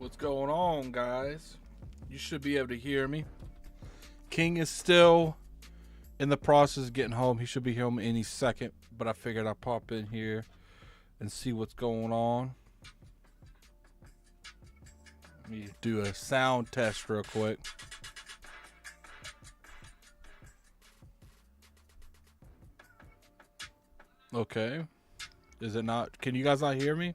What's going on, guys? You should be able to hear me. King is still in the process of getting home. He should be home any second, but I figured I'd pop in here and see what's going on. Let me do a sound test real quick. Okay. Is it not? Can you guys not hear me?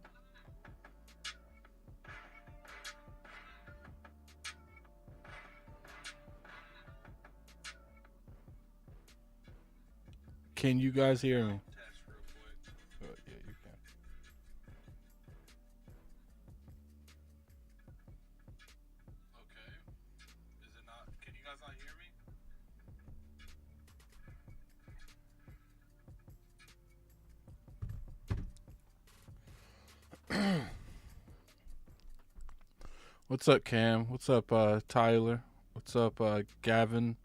Can you guys hear me? Oh, yeah, you can. Okay. Is it not? Can you guys not hear me? What's up, Cam? What's up, Tyler? What's up, Gavin?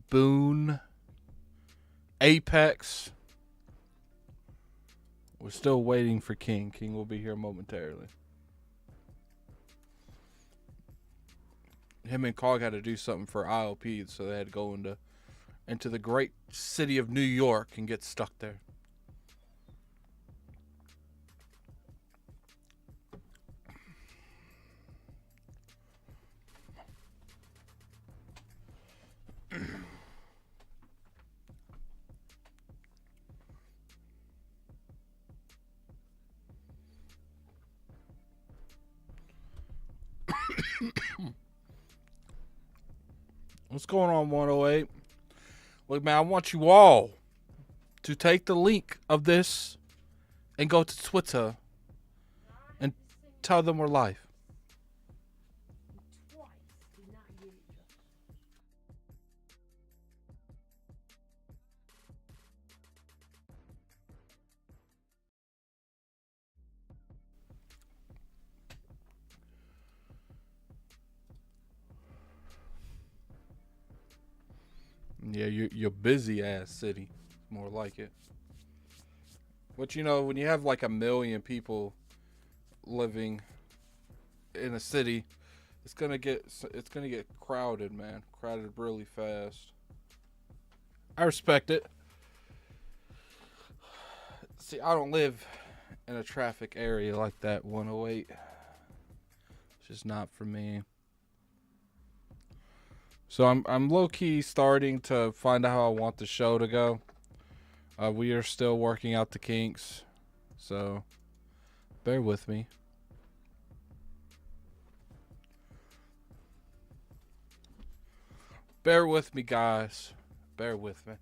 Boone? Apex? We're still waiting for King. King will be here momentarily. Him and Cog had to do something for ILP, so they had to go into the great city of New York and get stuck there. What's going on, 108? Look, man, I want you all to take the link of this and go to Twitter and tell them we're live. Yeah, you're busy ass city, more like it. But you know, when you have like 1 million people living in a city, it's gonna get crowded, man. Crowded really fast. I respect it. See, I don't live in a traffic area like that. 108. It's just not for me. So I'm low key starting to find out how I want the show to go. We are still working out the kinks, so bear with me. Bear with me, guys. Bear with me.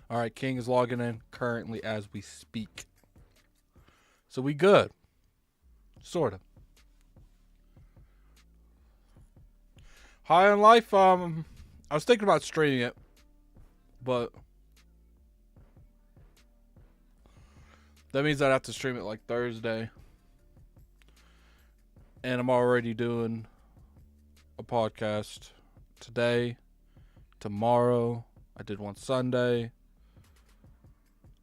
All right, King is logging in currently as we speak. So we good. Sort of. High on Life, I was thinking about streaming it, but that means I'd have to stream it like Thursday. And I'm already doing a podcast today, tomorrow. I did one Sunday.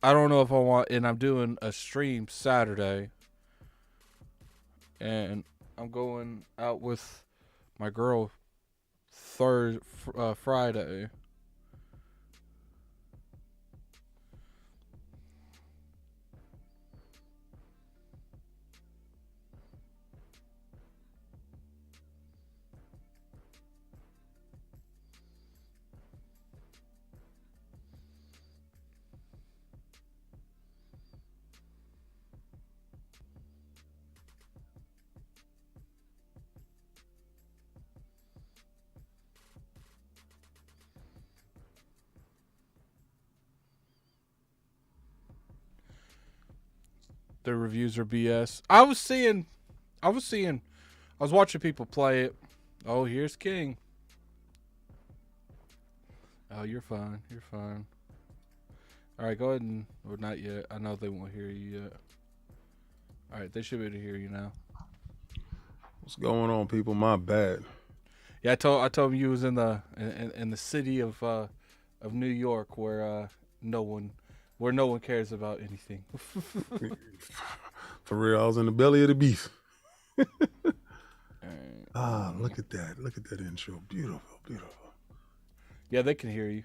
I don't know if I want, and I'm doing a stream Saturday. And I'm going out with my girl Friday. The reviews are BS. I was watching people play it. Oh, here's King. Oh, you're fine. You're fine. All right, go ahead and, or not yet. I know they won't hear you yet. All right, they should be able to hear you now. What's going on, people? My bad. Yeah, I told him you was in the city of of New York, where no one cares about anything. For real, I was in the belly of the beast. Alright. Look at that. Look at that intro. Beautiful, beautiful. Yeah, they can hear you.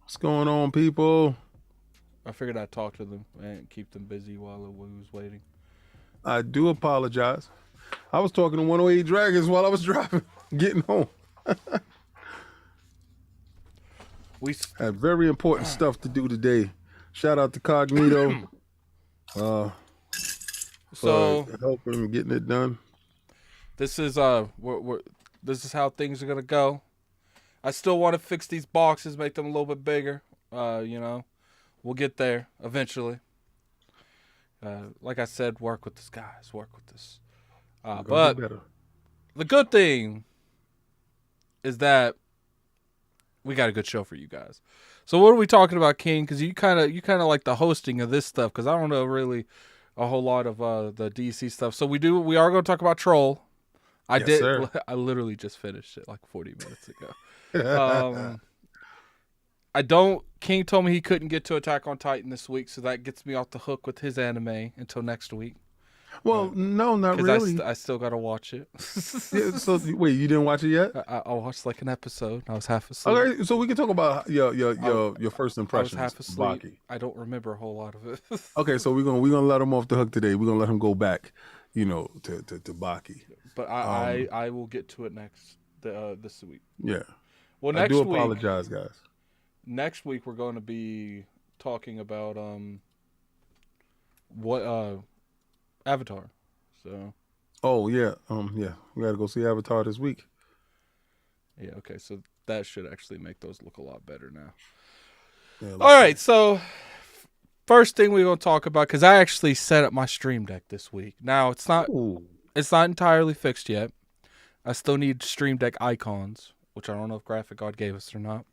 What's going on, people? I figured I'd talk to them and keep them busy while we was waiting. I do apologize. I was talking to 108 Dragons while I was driving, getting home. We had very important stuff to do today. Shout out to Cognito for helping getting it done. This is this is how things are gonna go. I still want to fix these boxes, make them a little bit bigger. We'll get there eventually. Like I said, work with this, guys. Work with this. But the good thing is that we got a good show for you guys. So what are we talking about, King? Because you kind of like the hosting of this stuff. Because I don't know really a whole lot of the DC stuff. So we are going to talk about Troll. I literally just finished it like 40 minutes ago. King told me he couldn't get to Attack on Titan this week, so that gets me off the hook with his anime until next week. Well, no, not really. I still got to watch it. Yeah, so wait, you didn't watch it yet? I watched like an episode. I was half asleep. Okay, so we can talk about your first impressions. I was half asleep. Baki. I don't remember a whole lot of it. Okay, so we're gonna let him off the hook today. We're gonna let him go back, to Baki. But I will get to it this week. Yeah. Well, I do apologize, guys. Next week we're going to be talking about Avatar. So. Oh yeah, yeah. We got to go see Avatar this week. Yeah. Okay. So that should actually make those look a lot better now. Yeah, all right. So first thing we're going to talk about, because I actually set up my Stream Deck this week. Now it's not entirely fixed yet. I still need Stream Deck icons, which I don't know if Graphic God gave us or not.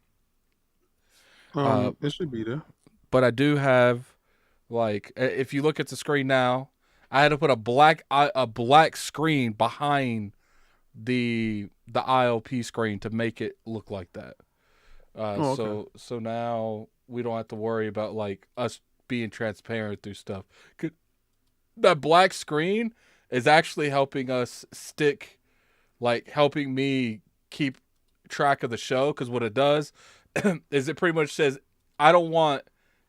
It should be there. But I do have, like, if you look at the screen now, I had to put a black screen behind the ILP screen to make it look like that. Okay. So now we don't have to worry about like us being transparent through stuff. That black screen is actually helping us stick, like helping me keep track of the show, because what it does is it pretty much says I don't want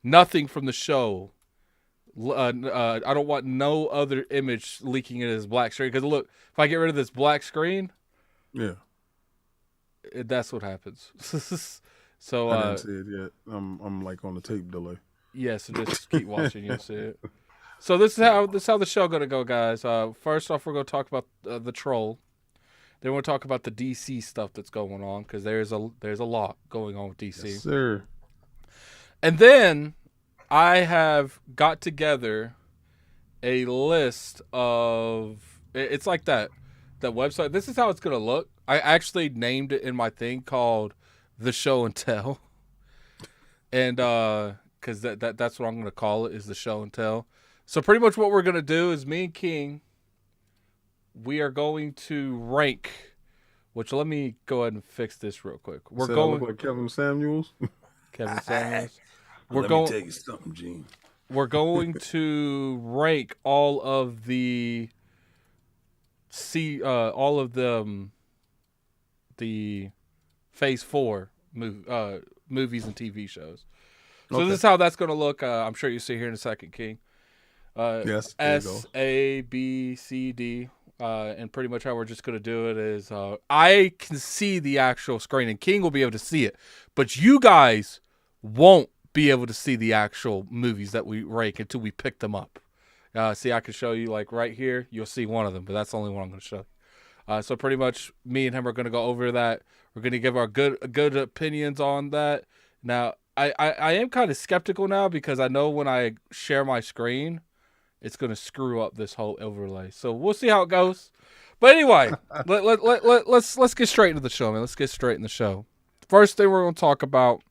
nothing from the show. I don't want no other image leaking into this black screen. Because look, if I get rid of this black screen, that's what happens. So I didn't see it yet. I'm like on the tape delay. Yeah, so just keep watching. You'll see it. So this is how the show gonna go, guys. First off, we're gonna talk about the Troll. Then we'll talk about the DC stuff that's going on, because there's a lot going on with DC. Yes, sir. And then I have got together a list of, it's like that website. This is how it's gonna look. I actually named it in my thing called The Show and Tell, and because that's what I'm gonna call it, is The Show and Tell. So pretty much what we're gonna do is me and King, we are going to rank. Which, let me go ahead and fix this real quick. We're going. I look like Kevin Samuels. Kevin Samuels. Let me tell you something, Gene. We're going to rank all of the Phase 4 movies and TV shows. So This is how that's going to look. I'm sure you'll see here in a second, King. Yes. S, A, B, C, D. And pretty much how we're just going to do it is I can see the actual screen, and King will be able to see it. But you guys won't be able to see the actual movies that we rank until we pick them up. See, I can show you, like, right here. You'll see one of them, but that's the only one I'm going to show you. So pretty much me and him are going to go over that. We're going to give our good opinions on that. Now, I am kind of skeptical now, because I know when I share my screen, it's going to screw up this whole overlay. So we'll see how it goes. But anyway, let's get straight into the show, man. Let's get straight in the show. First thing we're going to talk about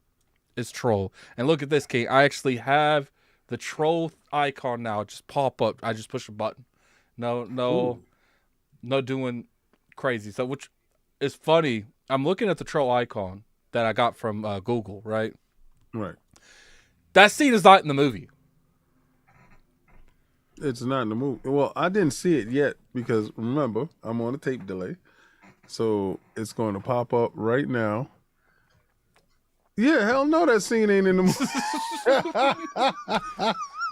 is Troll. And look at this, King. I actually have the Troll icon now just pop up. I just push a button. No doing crazy stuff, which is funny. I'm looking at the Troll icon that I got from Google, right? Right. That scene is not in the movie. It's not in the movie. Well, I didn't see it yet because remember, I'm on a tape delay. So it's going to pop up right now. Yeah, hell no, that scene ain't in the movie.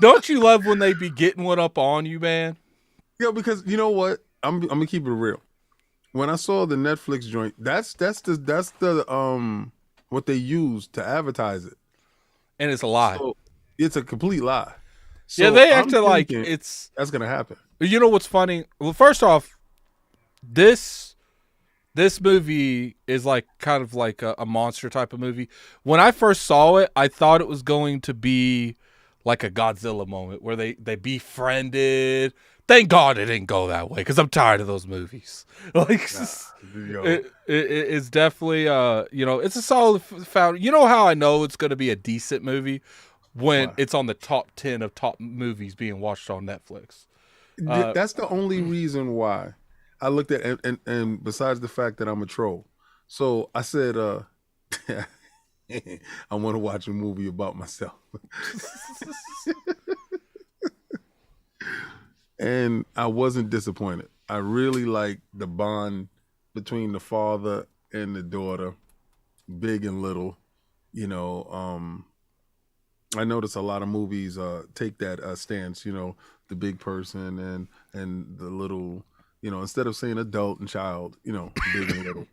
Don't you love when they be getting one up on you, man? Yeah, because you know what? I'm gonna keep it real. When I saw the Netflix joint, that's the what they use to advertise it. And it's a lie. So it's a complete lie. So yeah, they I'm acted like thinking it's... that's gonna happen. You know what's funny? Well, first off, this movie is like kind of like a monster type of movie. When I first saw it, I thought it was going to be like a Godzilla moment where they befriended. Thank God it didn't go that way because I'm tired of those movies. Like, it's definitely it's a solid found. You know how I know it's going to be a decent movie when it's on the top 10 of top movies being watched on Netflix. That's the only reason why I looked at and besides the fact that I'm a troll. So I said, I want to watch a movie about myself. And I wasn't disappointed. I really like the bond between the father and the daughter, big and little. I notice a lot of movies take that stance, the big person and the little, instead of saying adult and child, big and little.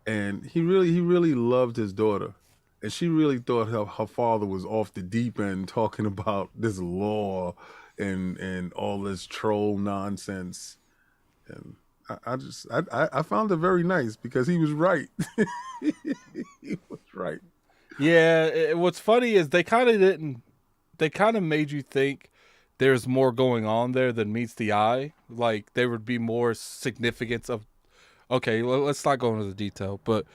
And he really loved his daughter. And she really thought her father was off the deep end talking about this law and all this troll nonsense. And I found it very nice because he was right. He was right. Yeah, what's funny is they kind of made you think there's more going on there than meets the eye. Like there would be more significance of, okay, let's not go into the detail, but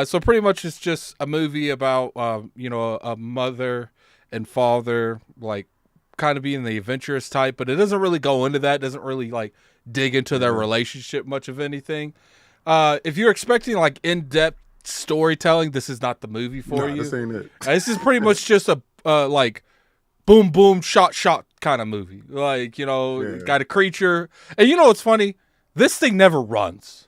so pretty much it's just a movie about, a mother and father, like kind of being the adventurous type, but it doesn't really go into that. It doesn't really like dig into their relationship much of anything. If you're expecting like in-depth storytelling, this is not the movie for you. This ain't it. This is pretty much just a like boom boom shot kind of movie. Like, got a creature. And you know what's funny? This thing never runs.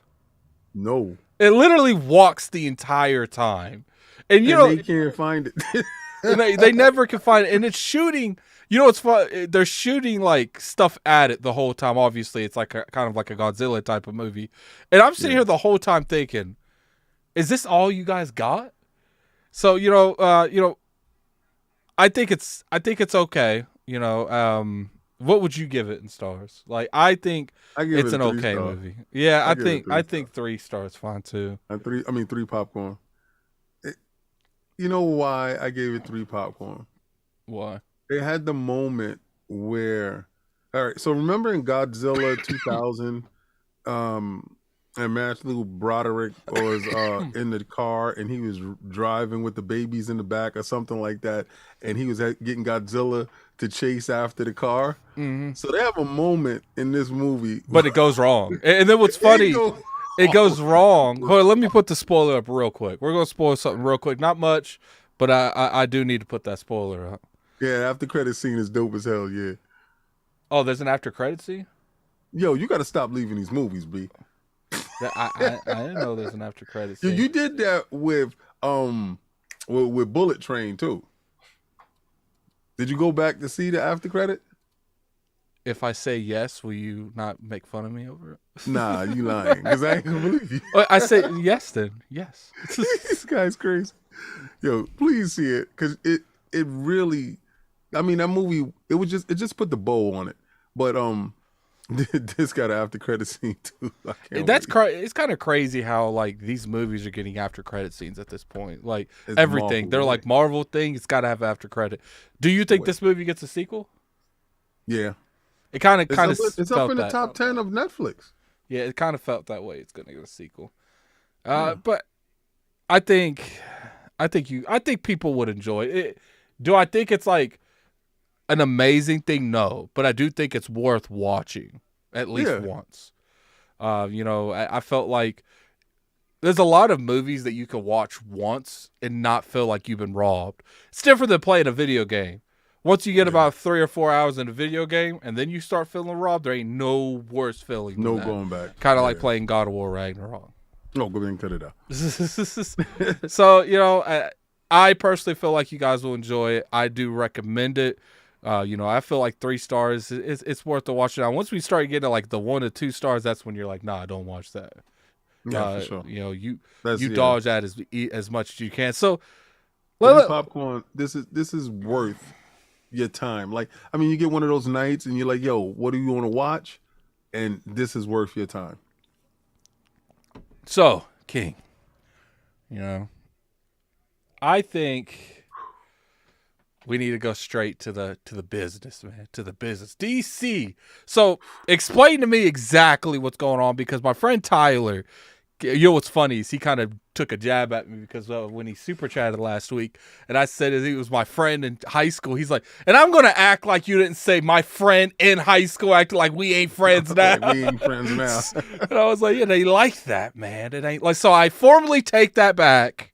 No. It literally walks the entire time. And they can't find it. and they never can find it. And it's shooting. You know what's fun? They're shooting like stuff at it the whole time. Obviously, it's like kind of like a Godzilla type of movie. And I'm sitting here the whole time thinking, is this all you guys got? So, I think it's okay. What would you give it in stars? Like, I think it's an okay movie. Yeah, I think 3 stars fine too. 3 popcorn. You know why I gave it 3 popcorn? Why? It had the moment where, all right. So remember in Godzilla 2000, and Matthew Broderick was in the car and he was driving with the babies in the back or something like that, and he was getting Godzilla to chase after the car. Mm-hmm. So they have a moment in this movie, but it goes wrong. And then what's funny, it goes wrong. Hold on, let me put the spoiler up real quick. We're gonna spoil something real quick, not much, but I do need to put that spoiler up. Yeah, after credit scene is dope as hell. Yeah. Oh, there's an after credit scene? Yo, you got to stop leaving these movies, B. I didn't know there's an after credit scene. You did that with Bullet Train too. Did you go back to see the after credit? If I say yes, will you not make fun of me over it? Nah, you lying because I ain't gonna believe you. I say yes then. Yes. This guy's crazy. Yo, please see it because it really. I mean, that movie it just put the bow on it, but this got an after credit scene too. It's kind of crazy how like these movies are getting after credit scenes at this point. Like it's everything, Marvel, they're like Marvel thing. It's got to have after credit. Do you think this movie gets a sequel? Yeah, it kind of it's up in the top 10 of Netflix. Yeah, it kind of felt that way. It's going to get a sequel. But I think people would enjoy it. Do I think it's like an amazing thing? No, but I do think it's worth watching at least once. I felt like there's a lot of movies that you can watch once and not feel like you've been robbed. It's different than playing a video game. Once you get about 3 or 4 hours in a video game and then you start feeling robbed, there ain't no worse feeling than that. Going back. Kind of like playing God of War Ragnarok. No, go ahead and cut it out. So, I personally feel like you guys will enjoy it. I do recommend it. I feel like 3 stars, it's worth the watch. Now, once we start getting like the 1 to 2 stars, that's when you're like, nah, don't watch that. Yeah, for sure. You dodge that as much as you can. So, popcorn. This is worth your time. Like, I mean, you get one of those nights and you're like, yo, what do you want to watch? And this is worth your time. So, King, I think we need to go straight to the business, man, to the business. DC. So, explain to me exactly what's going on, because my friend Tyler, what's funny is he kind of took a jab at me because when he super chatted last week and I said he was my friend in high school, he's like, and I'm going to act like you didn't say my friend in high school, acting like we ain't friends now. We ain't friends now. And I was like, they like that, man. It ain't like, so I formally take that back.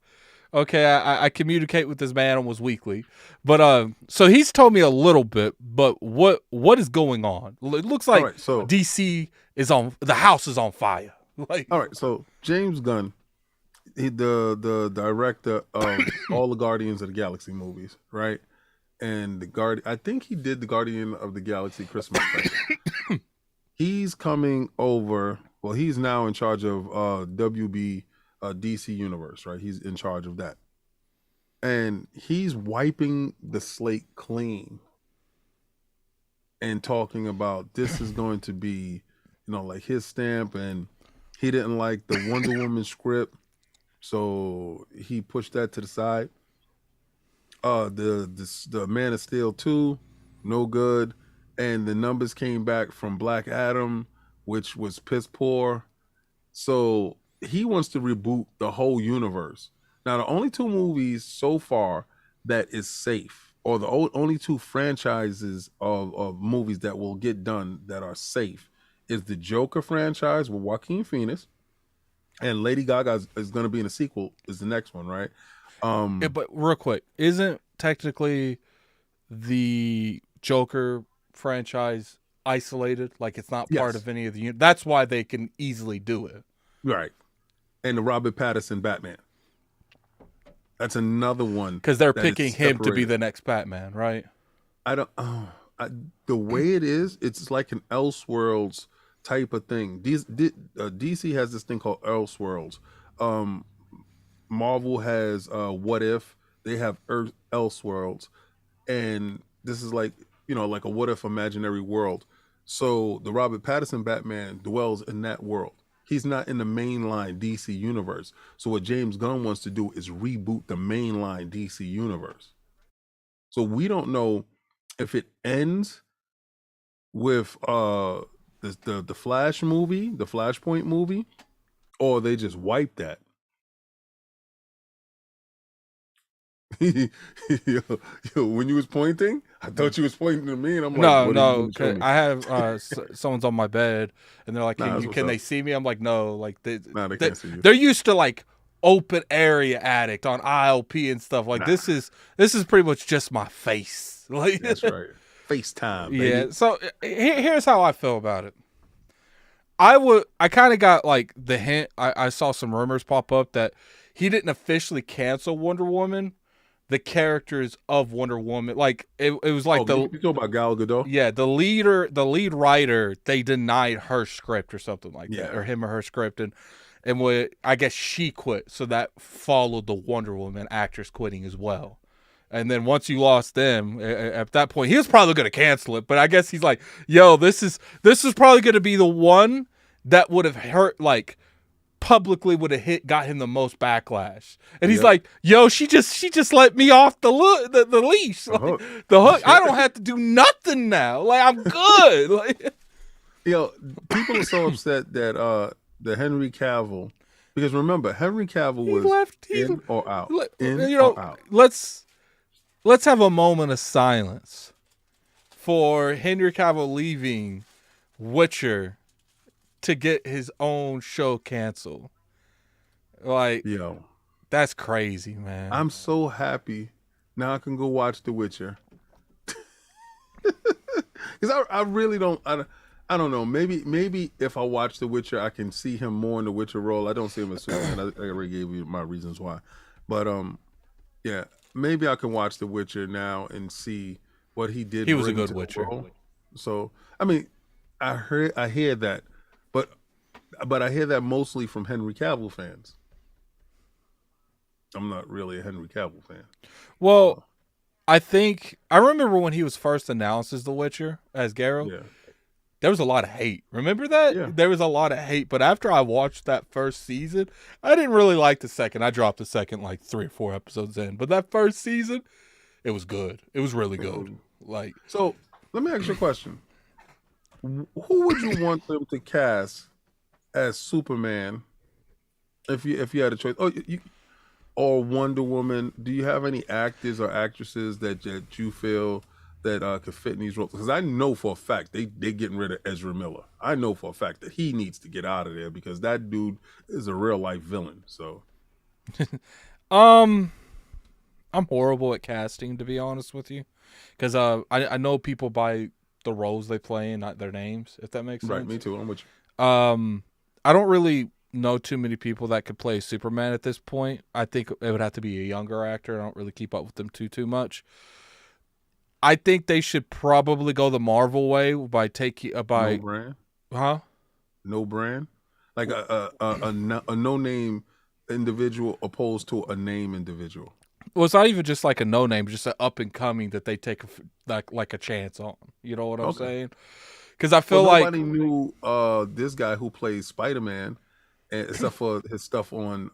Okay, I communicate with this man almost weekly. But so he's told me a little bit, but what is going on? It looks like DC is the house is on fire. All right, so James Gunn, the director of all the Guardians of the Galaxy movies, right? And I think he did the Guardian of the Galaxy Christmas special. He's coming over. Well, he's now in charge of WB DC Universe, right? He's in charge of that, and he's wiping the slate clean and talking about this is going to be, like his stamp, and he didn't like the Wonder Woman script, so he pushed that to the side. The Man of Steel 2, no good, and the numbers came back from Black Adam, which was piss poor. So he wants to reboot the whole universe. Now, the only 2 movies so far that is safe, or the only 2 franchises of movies that will get done that are safe, is the Joker franchise with Joaquin Phoenix, and Lady Gaga is going to be in a sequel. Is the next one, right? But real quick, isn't technically the Joker franchise isolated? Like, it's not part of any of the. That's why they can easily do it, right? And the Robert Pattinson Batman. That's another one because they're picking him to be the next Batman, right? The way it is, it's like an Elseworlds type of thing. DC has this thing called Elseworlds. Marvel has What If. They have Elseworlds, and this is like like a What If imaginary world. So the Robert Pattinson Batman dwells in that world. He's not in the mainline DC universe. So what James Gunn wants to do is reboot the mainline DC universe. So we don't know if it ends with the Flash movie, the Flashpoint movie, or they just wipe that. When you was pointing, I thought you was pointing to me, and I'm like, no. I have someone's on my bed, and they're like, "Can they see me?" I'm like, "No." Like they can't see you. They're used to like open area addict on ILP and stuff. Like this is pretty much just my face. Like that's right, FaceTime. Baby. Yeah. So here's how I feel about it. I kind of got like the hint. I saw some rumors pop up that he didn't officially cancel Wonder Woman. The characters of Wonder Woman, like it was like you talking about Gal Gadot? Yeah, the lead writer, they denied her script or something like that, or him or her script, and I guess she quit, so that followed the Wonder Woman actress quitting as well. And then once you lost them, at that point, he was probably going to cancel it, but I guess he's like, yo, this is probably going to be the one that would have hurt, like, publicly would have got him the most backlash. And he's like, yo, she just let me off the leash. Like, the hook. I don't have to do nothing now. Like, I'm good. Like, people are so upset that the Henry Cavill, because remember, Henry Cavill was in or out. Or out. Let's have a moment of silence for Henry Cavill leaving Witcher to get his own show canceled. Like, Yo, that's crazy, man. I'm so happy. Now I can go watch The Witcher. Because I really don't. I don't know. Maybe if I watch The Witcher, I can see him more in the Witcher role. I don't see him as Superman. I already gave you my reasons why. But yeah, maybe I can watch The Witcher now and see what he did. He was a bring good to the Witcher. role. So I mean, I hear that, but I hear that mostly from Henry Cavill fans. I'm not really a Henry Cavill fan. Well, I remember when he was first announced as The Witcher, as Geralt. Yeah. There was a lot of hate. Remember that? Yeah. There was a lot of hate. But after I watched that first season, I didn't really like the second. I dropped the second like 3 or 4 episodes in. But that first season, it was good. It was really good. Like, so let me ask you a question. Who would you want them to cast as Superman if you had a choice? Or Wonder Woman. Do you have any actors or actresses that you feel that could fit in these roles? Because I know for a fact they getting rid of Ezra Miller. I know for a fact that he needs to get out of there because that dude is a real life villain. So, I'm horrible at casting, to be honest with you, because I know people by the roles they play and not their names. If that makes sense. Right, me too. I'm with you. I don't really know too many people that could play Superman at this point. I think it would have to be a younger actor. I don't really keep up with them too much. I think they should probably go the Marvel way by taking no brand, no brand, like a no name individual opposed to a name individual. Well, it's not even just like a no name, just an up and coming that they take like a chance on. You know what I'm saying? Because I feel like nobody knew this guy who plays Spider-Man, except for his stuff on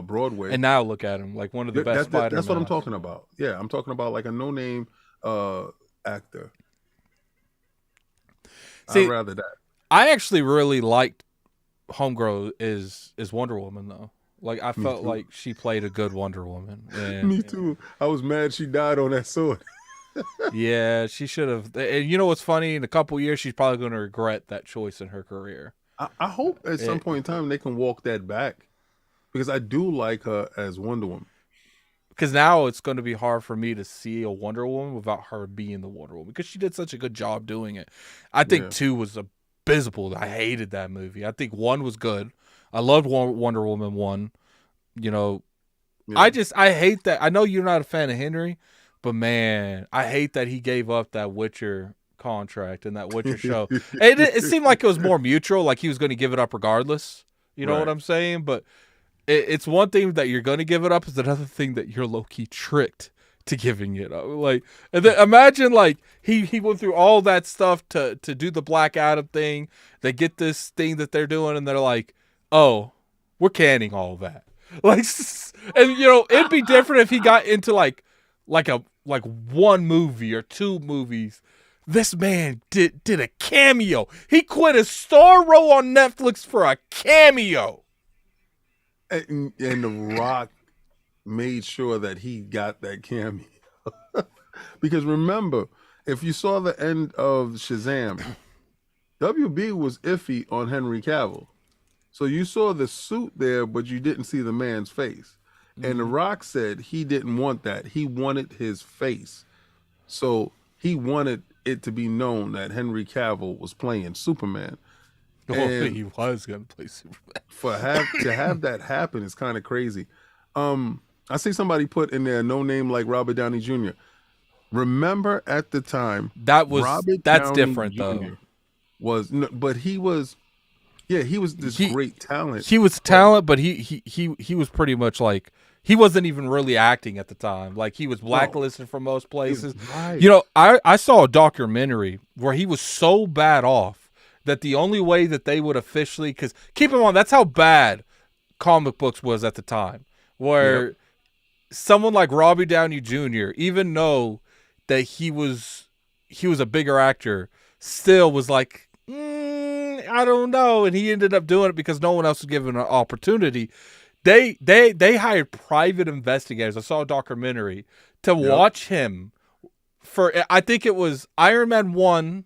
Broadway. And now look at him, like one of the best Spider-Man. That's what I'm talking about. Yeah, I'm talking about like a no-name actor. See, I'd rather that. I actually really liked Homegirl is Wonder Woman though. Like I felt like she played a good Wonder Woman. And, Me too. I was mad she died on that sword. Yeah, she should have. And you know what's funny? In a couple years, she's probably going to regret that choice in her career. I hope at some point in time they can walk that back, because I do like her as Wonder Woman. Because now it's going to be hard for me to see a Wonder Woman without her being the Wonder Woman, because she did such a good job doing it. I think 2 was abysmal. I hated that movie. I think 1 was good. I loved Wonder Woman 1. You know, I hate that. I know you're not a fan of Henry, but man, I hate that he gave up that Witcher contract and that Witcher show. It seemed like it was more mutual, like he was going to give it up regardless. You know what I'm saying? But it's one thing that you're going to give it up, is another thing that you're low-key tricked to giving it up. Like, and then imagine like he went through all that stuff to do the Black Adam thing. They get this thing that they're doing, and they're like, "Oh, we're canning all that." Like, and you know, it'd be different if he got into like 1 movie or 2 movies. This man did a cameo. He quit his star role on Netflix for a cameo. And The Rock made sure that he got that cameo. Because remember, if you saw the end of Shazam, WB was iffy on Henry Cavill. So you saw the suit there, but you didn't see the man's face. And The Rock said he didn't want that. He wanted his face. So he wanted it to be known that Henry Cavill was playing Superman. And he was going to play Superman. To have that happen is kind of crazy. I see somebody put in there no name like Robert Downey Jr. Remember at the time that's Downey different Jr. But he was this great talent. He was talent, but he was pretty much like, he wasn't even really acting at the time. Like, he was blacklisted from most places. Right. You know, I saw a documentary where he was so bad off that the only way that they would officially, because keep in mind, that's how bad comic books was at the time, where someone like Robbie Downey Jr., even though that he was a bigger actor, still was like, I don't know. And he ended up doing it because no one else was given an opportunity. They hired private investigators. I saw a documentary to watch him for, I think it was Iron Man 1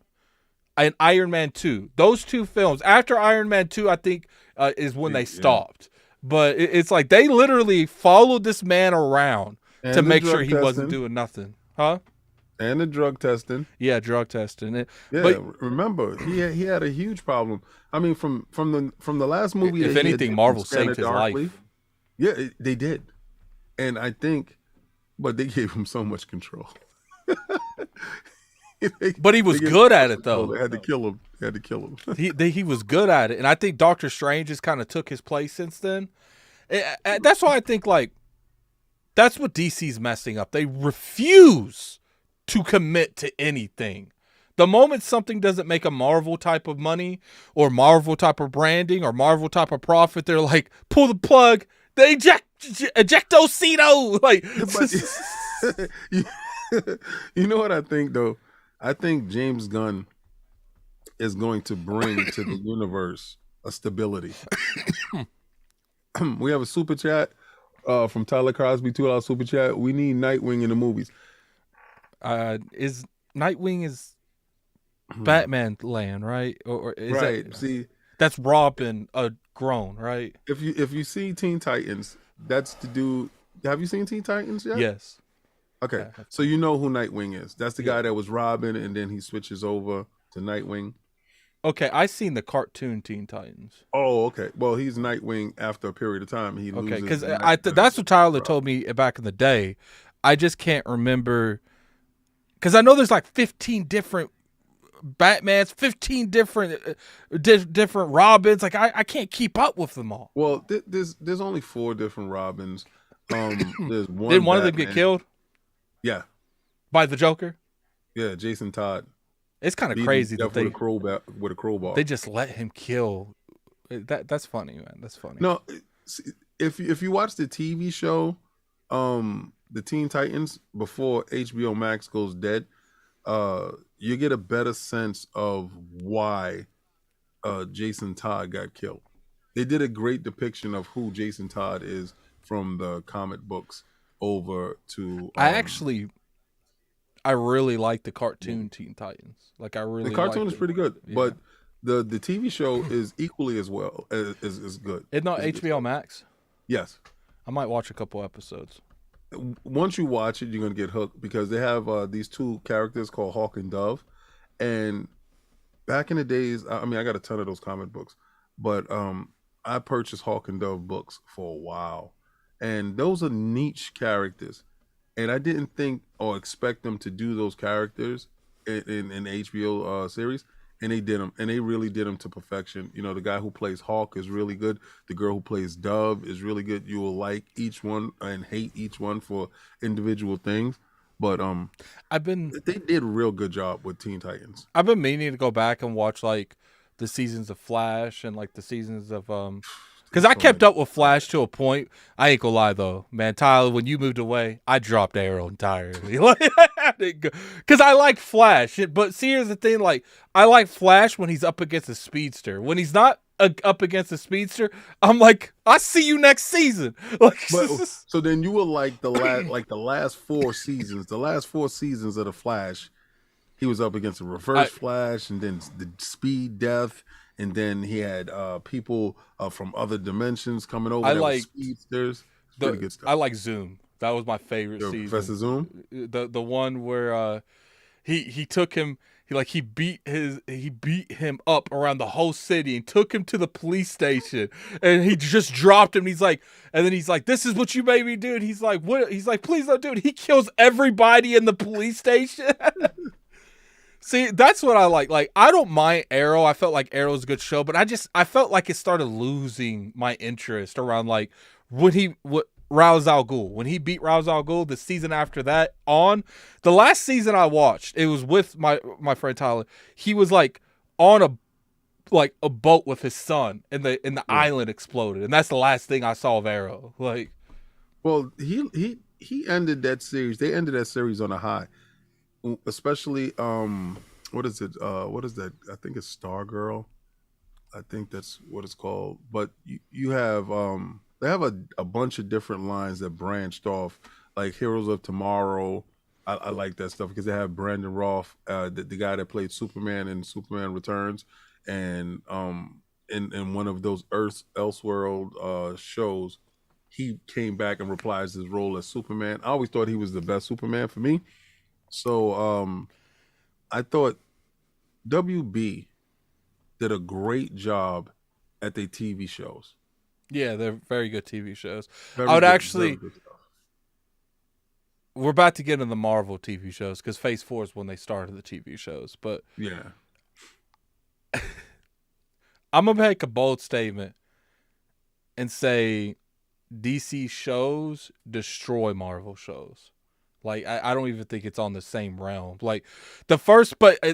and Iron Man 2. Those 2 films. After Iron Man 2, I think, is when they stopped. But it's like they literally followed this man around to And the make sure drug he wasn't testing. doing nothing. Huh? And the drug testing. Yeah, drug testing. Yeah, But remember he had a huge problem. I mean, from the last movie that if he had anything, did from Marvel Scanner saved his Darkly, life. yeah, they did, and I think, but they gave him so much control. But he They was gave him good so at much it, control. though. They had to kill him. They had to kill him. He was good at it, and I think Doctor Strange just kind of took his place since then. That's why I think like that's what DC's messing up. They refuse to commit to anything. The moment something doesn't make a Marvel type of money or Marvel type of branding or Marvel type of profit, they're like, pull the plug. They ejectocito. Like, But you know what I think though? I think James Gunn is going to bring to the universe a stability. We have a super chat from Tyler Crosby, $2 super chat. We need Nightwing in the movies. Is Nightwing is Batman land, right? Or is Right. that See, that's Robin grown, right? if you see Teen Titans, that's the dude. Have you seen Teen Titans yet? Yes. Okay. So you know who Nightwing is. That's the Yeah. guy that was Robin and then he switches over to Nightwing. Okay, I seen the cartoon Teen Titans. Oh, okay. Well, he's Nightwing after a period of time. He Okay, loses. because that's what Tyler told me back in the day. I just can't remember because I know there's like 15 different Batmans, 15 different different Robins. Like I can't keep up with them all. Well, there's only 4 different Robins. There's one. Didn't one of them Batman. get killed Yeah, by the Joker? yeah. Jason Todd. It's kind of Beat him crazy to that death with a crowbar. they just let him kill. That's funny, man. That's funny. No, if you watch the TV show, the Teen Titans before HBO Max goes dead, you get a better sense of why Jason Todd got killed. They did a great depiction of who Jason Todd is from the comic books over to. I really like the cartoon Teen Titans. Like I really the cartoon liked is pretty good, Yeah. but the TV show is equally as well as good. It's not It's HBO Max. Yes. I might watch a couple episodes. Once you watch it, you're gonna get hooked because they have these 2 characters called Hawk and Dove, and back in the days, I mean, I got a ton of those comic books, but I purchased Hawk and Dove books for a while, and those are niche characters, and I didn't think or expect them to do those characters in the HBO series, and they did them, and they really did them to perfection. You know, the guy who plays Hawk is really good. The girl who plays Dove is really good. You will like each one and hate each one for individual things, but they did a real good job with Teen Titans. I've been meaning to go back and watch like the seasons of Flash and like the seasons of because I kept up with Flash to a point. I ain't gonna lie though, man. Tyler, when you moved away, I dropped Arrow entirely. Because I like Flash, but see, here's the thing: like I like Flash when he's up against a speedster. When he's not up against a speedster, I'm like, I see you next season. Like, so then you will like the last 4 seasons. The last 4 seasons of the Flash, he was up against a Reverse Flash, and then the Speed Death. And then he had people from other dimensions coming over. I like speedsters. Pretty good stuff. I like Zoom. That was my favorite season. Professor Zoom. The one where he took him. He beat him up around the whole city and took him to the police station. And he just dropped him. He's like, and then he's like, "This is what you made me do." And he's like, "What?" He's like, "Please don't do it." He kills everybody in the police station. See, that's what I like. Like, I don't mind Arrow. I felt like Arrow's a good show, but I felt like it started losing my interest around like Ra's al Ghul. When he beat Ra's al Ghul, the season after that on, the last season I watched, it was with my friend Tyler. He was like on a boat with his son, and the island exploded, and that's the last thing I saw of Arrow. Like, well, he ended that series. They ended that series on a high. Especially what is it what is that? I think it's Stargirl. I think that's what it's called. But you have they have a bunch of different lines that branched off, like Heroes of Tomorrow. I like that stuff because they have Brandon Roth, the guy that played Superman in Superman Returns, and in one of those Earth Elseworld shows, he came back and reprised his role as Superman. I always thought he was the best Superman for me. So I thought WB did a great job at their TV shows. Yeah, they're very good TV shows. Very I would good, actually. very good stuff. We're about to get into the Marvel TV shows because Phase 4 is when they started the TV shows. But Yeah. I'm going to make a bold statement and say DC shows destroy Marvel shows. Like, I don't even think it's on the same realm. Like,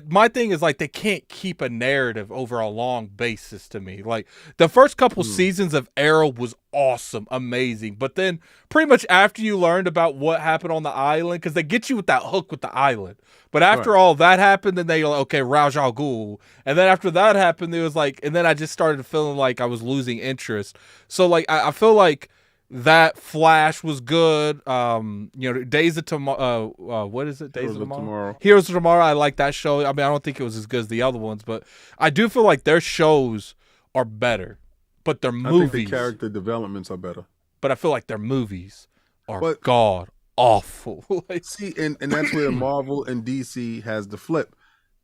my thing is, like, they can't keep a narrative over a long basis to me. Like, the first couple seasons of Arrow was awesome, amazing. But then, pretty much after you learned about what happened on the island, because they get you with that hook with the island. But after all that happened, then they were like, okay, Ra's al Ghul. And then after that happened, it was like, and then I just started feeling like I was losing interest. So, like, I feel like that Flash was good. Days of Tomorrow. What is it? Days of Tomorrow. Heroes of Tomorrow. I like that show. I mean, I don't think it was as good as the other ones, but I do feel like their shows are better. But their movies, I think the character developments are better. But I feel like their movies are god awful. See, and that's where Marvel and DC has the flip.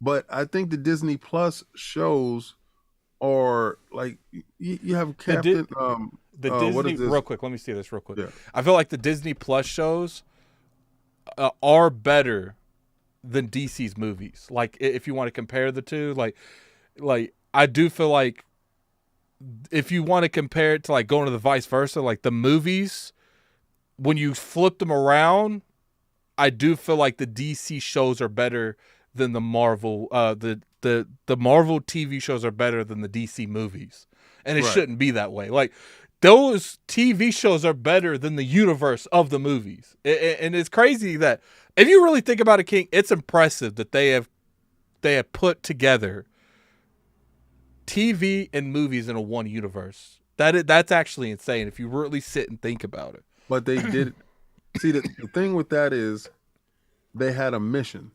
But I think the Disney Plus shows are like you have Captain. The Disney, real quick, let me see this real quick. Yeah. I feel like the Disney Plus shows are better than DC's movies. Like, if you want to compare the two, like I do feel like if you want to compare it to like going to the vice versa, like the movies, when you flip them around, I do feel like the DC shows are better than the Marvel. The Marvel TV shows are better than the DC movies, and it shouldn't be that way. Like, those TV shows are better than the universe of the movies. And it's crazy that if you really think about it, King, it's impressive that they have put together TV and movies in a one universe. That's actually insane if you really sit and think about it. But they did. See, the thing with that is they had a mission.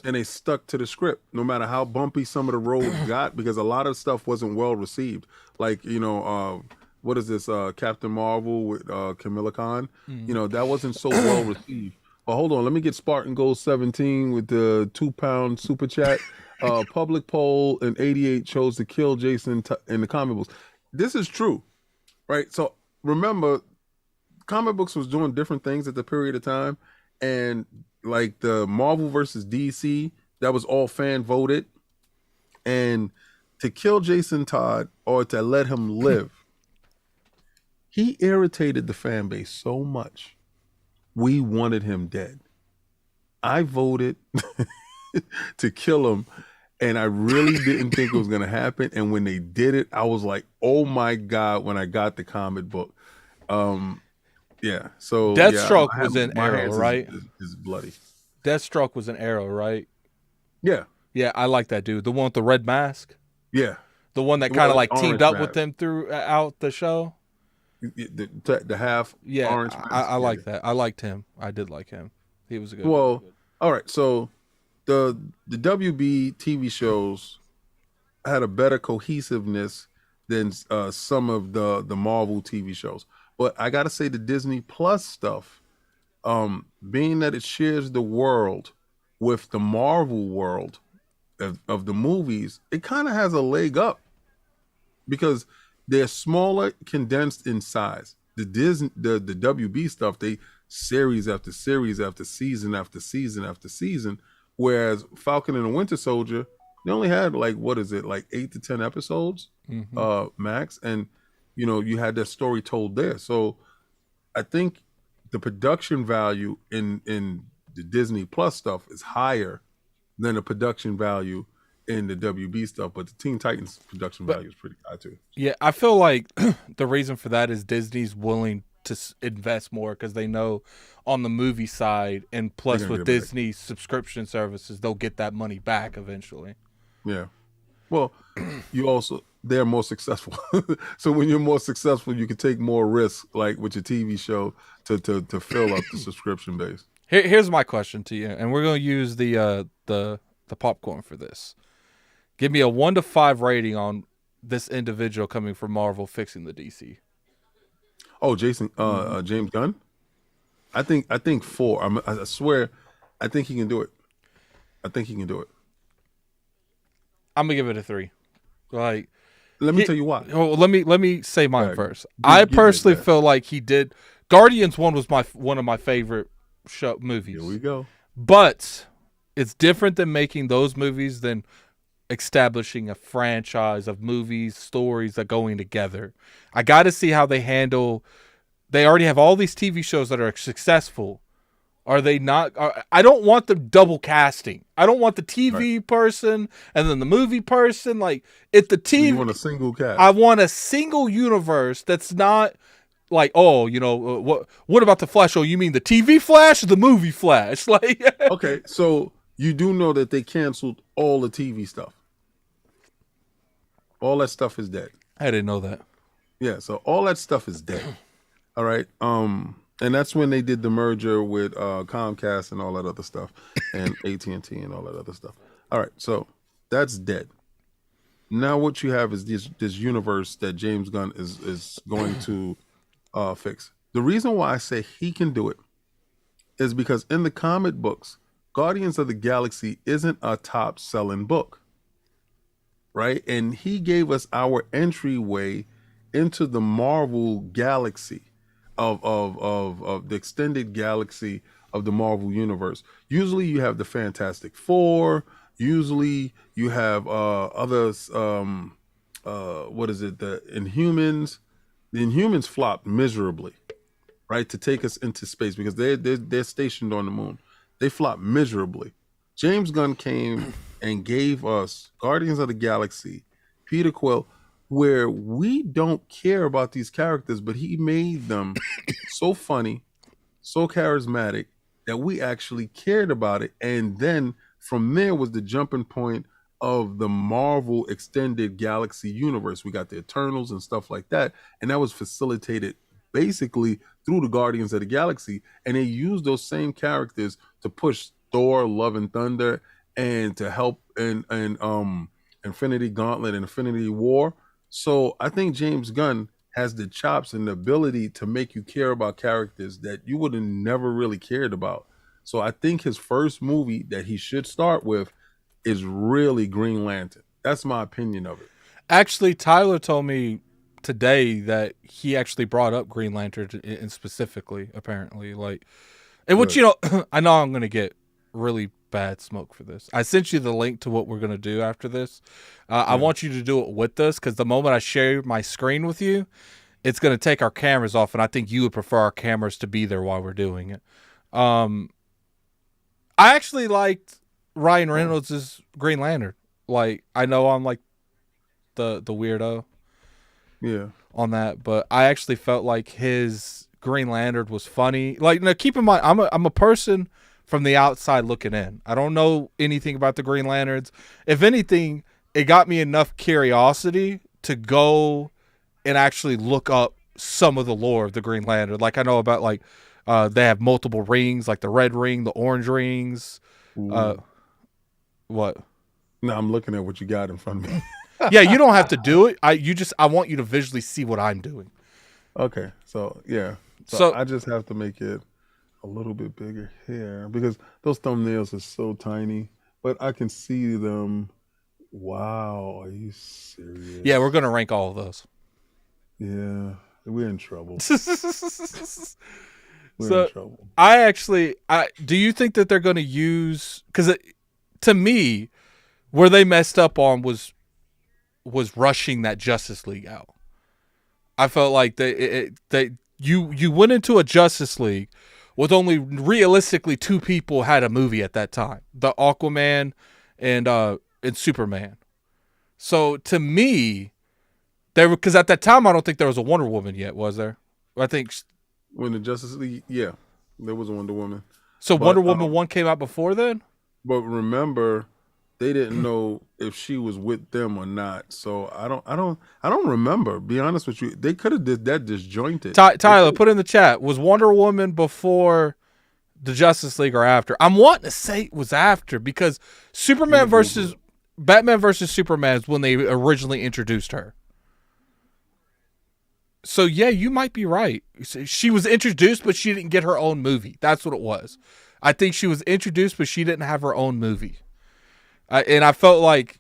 And they stuck to the script, no matter how bumpy some of the roads got, because a lot of stuff wasn't well received. Like, what is this? Captain Marvel with Kamala Khan. That wasn't so well received. But hold on, let me get Spartan Gold 17 with the £2 super chat. Public poll in 88 chose to kill Jason in the comic books. This is true, right? So remember, comic books was doing different things at the period of time, and like the Marvel versus DC, that was all fan voted. And to kill Jason Todd or to let him live, he irritated the fan base so much. We wanted him dead. I voted to kill him, and I really didn't think it was going to happen. And when they did it, I was like, oh my God, when I got the comic book. Yeah, so Deathstroke was an Arrow, right? Is bloody. Deathstroke was an Arrow, right? Yeah. Yeah, I like that dude. The one with the red mask? Yeah. The one that kind of like teamed up with them throughout the show? The half orange mask. I like that. I liked him. I did like him. He was a good Well, all right, so the WB TV shows had a better cohesiveness than some of the Marvel TV shows. But I got to say the Disney Plus stuff, being that it shares the world with the Marvel world of the movies, it kind of has a leg up because they're smaller, condensed in size. The WB stuff, they series after series after season after season after season, whereas Falcon and the Winter Soldier, they only had like 8 to 10 episodes max, and you had that story told there. So I think the production value in the Disney Plus stuff is higher than the production value in the WB stuff, but the Teen Titans production value is pretty high too. Yeah, I feel like the reason for that is Disney's willing to invest more because they know on the movie side, and plus with Disney subscription services, they'll get that money back eventually. Yeah. Well, they're more successful. So when you're more successful, you can take more risks, like with your TV show, to fill up the subscription base. Here's my question to you, and we're going to use the popcorn for this. Give me a 1 to 5 rating on this individual coming from Marvel fixing the DC. Oh, James Gunn. I think 4. I swear, I think he can do it. I'm gonna give it a 3. Like, let me tell you why. Oh, let me say mine first. Give I personally feel like he did. Guardians 1 was one of my favorite movies. Here we go. But it's different than making those movies than establishing a franchise of movies, stories that going together. I got to see how they handle. They already have all these TV shows that are successful. Are they not? I don't want them double casting. I don't want the TV person and then the movie person. Like, if the TV, you want a single cast. I want a single universe that's not like, oh, what about the Flash? Oh, you mean the TV Flash or the movie Flash? Like, okay, so you do know that they canceled all the TV stuff. All that stuff is dead. I didn't know that. Yeah, so all that stuff is dead. All right. And that's when they did the merger with Comcast and all that other stuff, and AT&T and all that other stuff. All right, so that's dead. Now what you have is this universe that James Gunn is going to fix. The reason why I say he can do it is because in the comic books, Guardians of the Galaxy isn't a top-selling book, right? And he gave us our entryway into the Marvel galaxy. Of the extended galaxy of the Marvel universe. Usually you have the Fantastic Four. Usually you have others. What is it? The Inhumans. The Inhumans flopped miserably, right? To take us into space because they're stationed on the moon. They flopped miserably. James Gunn came and gave us Guardians of the Galaxy, Peter Quill, where we don't care about these characters, but he made them so funny, so charismatic that we actually cared about it. And then from there was the jumping point of the Marvel extended galaxy universe. We got the Eternals and stuff like that. And that was facilitated basically through the Guardians of the Galaxy. And they used those same characters to push Thor, Love and Thunder, and to help in Infinity Gauntlet and Infinity War. So I think James Gunn has the chops and the ability to make you care about characters that you would have never really cared about. So I think his first movie that he should start with is really Green Lantern. That's my opinion of it. Actually, Tyler told me today that he actually brought up Green Lantern in specifically, apparently. Like, and what, I know I'm going to get really bad smoke for this. I sent you the link to what we're going to do after this. I want you to do it with us because the moment I share my screen with you, it's going to take our cameras off, and I think you would prefer our cameras to be there while we're doing it. I actually liked Ryan Reynolds' Green Lantern. Like, I know I'm like the weirdo on that, but I actually felt like his Green Lantern was funny. Like, now keep in mind, I'm a person from the outside looking in. I don't know anything about the Green Lanterns. If anything, it got me enough curiosity to go and actually look up some of the lore of the Green Lantern. Like, I know about, like, they have multiple rings, like the red ring, the orange rings. What? No, I'm looking at what you got in front of me. Yeah, you don't have to do it. I want you to visually see what I'm doing. Okay, so yeah. So I just have to make it a little bit bigger here because those thumbnails are so tiny, but I can see them. Wow, are you serious? Yeah, we're going to rank all of those. Yeah, we're in trouble. We're in trouble. Do you think that they're going to use, because to me, where they messed up on was rushing that Justice League out. I felt like you went into a Justice League with only realistically 2 people had a movie at that time, the Aquaman and Superman. So to me, because at that time I don't think there was a Wonder Woman yet, was there? I think when the Justice League, yeah, there was a Wonder Woman. So Wonder Woman 1 came out before then? But remember, they didn't know if she was with them or not. So I don't remember. Be honest with you, they could have did that disjointed. Tyler, put in the chat, was Wonder Woman before the Justice League or after? I'm wanting to say it was after because Superman versus Batman versus Superman is when they originally introduced her. So yeah, you might be right. She was introduced, but she didn't get her own movie. That's what it was. I think she was introduced, but she didn't have her own movie. And I felt like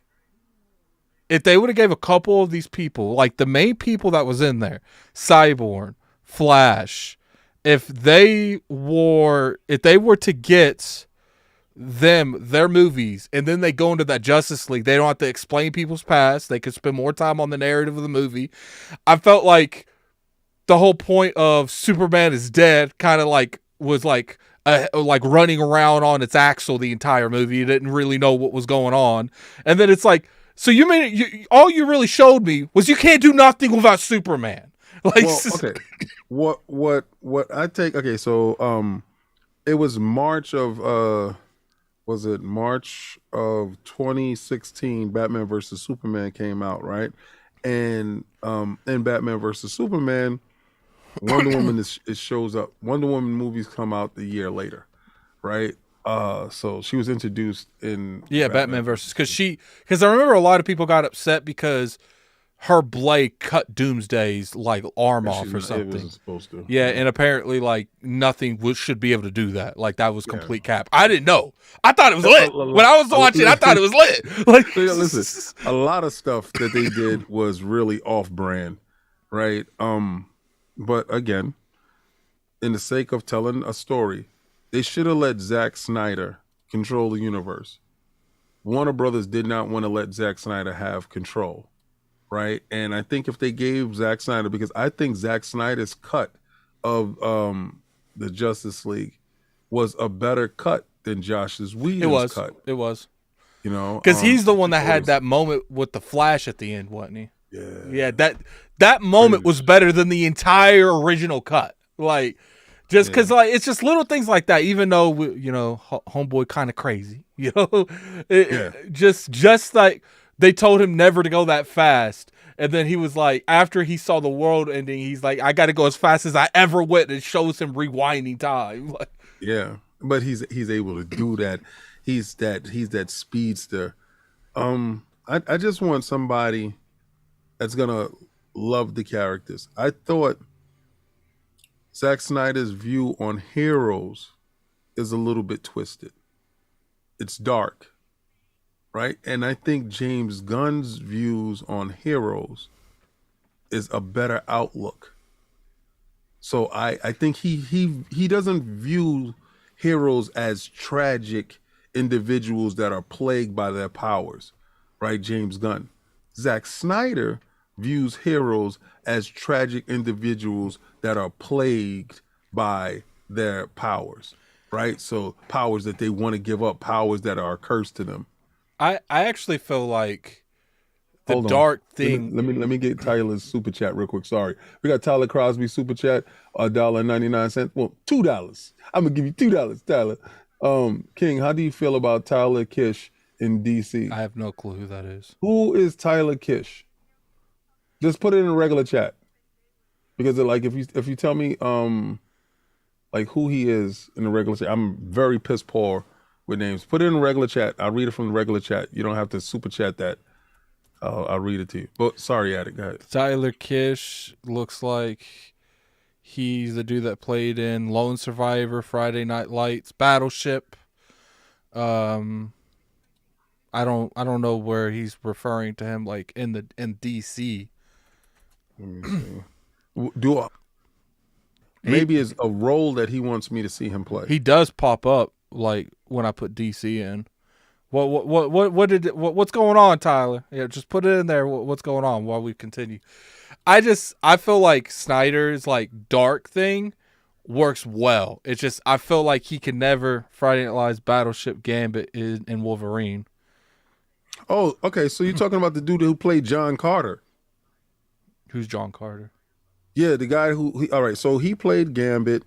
if they would have gave a couple of these people, like the main people that was in there, Cyborg, Flash, if they were to get them their movies and then they go into that Justice League, they don't have to explain people's past. They could spend more time on the narrative of the movie. I felt like the whole point of Superman is dead kind of like was like running around on its axle the entire movie. You didn't really know what was going on. And then it's like, so you mean all you really showed me was you can't do nothing without Superman. Like, well, okay. What I take, okay, so it was March of was it March of 2016 Batman versus Superman came out, right? And in Batman versus Superman, Wonder Woman it shows up. Wonder Woman movies come out the year later, right? So she was introduced in Batman versus because I remember a lot of people got upset because her blade cut Doomsday's like arm off or something. It wasn't supposed to. Yeah, and apparently like nothing should be able to do that. Like that was complete cap. I didn't know. I thought it was lit. When I was watching, I thought it was lit. Like, listen, a lot of stuff that they did was really off-brand, right? But again, in the sake of telling a story, they should have let Zack Snyder control the universe. Warner Brothers did not want to let Zack Snyder have control. Right, and I think if they gave Zack Snyder, because I think Zack Snyder's cut of the Justice League was a better cut than Josh's Whedon's cut. It was, you know, because he's the one that had that moment with the Flash at the end, wasn't he? Yeah. That moment was better than the entire original cut. Like, just because like it's just little things like that. Even though homeboy kind of crazy, just like. They told him never to go that fast. And then he was like, after he saw the world ending, he's like, I got to go as fast as I ever went. It shows him rewinding time. Yeah, but he's able to do that. He's that speedster. I just want somebody that's going to love the characters. I thought Zack Snyder's view on heroes is a little bit twisted. It's dark. Right, and I think James Gunn's views on heroes is a better outlook. So I think he doesn't view heroes as tragic individuals that are plagued by their powers, right? James Gunn. Zack Snyder views heroes as tragic individuals that are plagued by their powers, right? So powers that they want to give up, powers that are cursed to them. I actually feel like the dark thing. Let me get Tyler's super chat real quick. Sorry, we got Tyler Crosby super chat $1.99. Well, $2. I'm gonna give you $2, Tyler. King, how do you feel about Tyler Kish in DC? I have no clue who that is. Who is Tyler Kish? Just put it in a regular chat, because like if you tell me like who he is in the regular chat, I'm very piss poor with names. Put it in a regular chat. I'll read it from the regular chat. You don't have to super chat that. I'll read it to you. But sorry, Attic, go ahead. Tyler Kish looks like he's the dude that played in Lone Survivor, Friday Night Lights, Battleship. I don't know where he's referring to him, like in DC. Let me see. Maybe it's a role that he wants me to see him play. He does pop up like when I put DC in. What's going on, Tyler? Yeah, just put it in there. What's going on while we continue? I feel like Snyder's like dark thing works well. It's just I feel like he can never Friday Night Lights, Battleship, Gambit in Wolverine. Oh, okay. So you're talking about the dude who played John Carter? Who's John Carter? Yeah, the guy who. All right, so he played Gambit.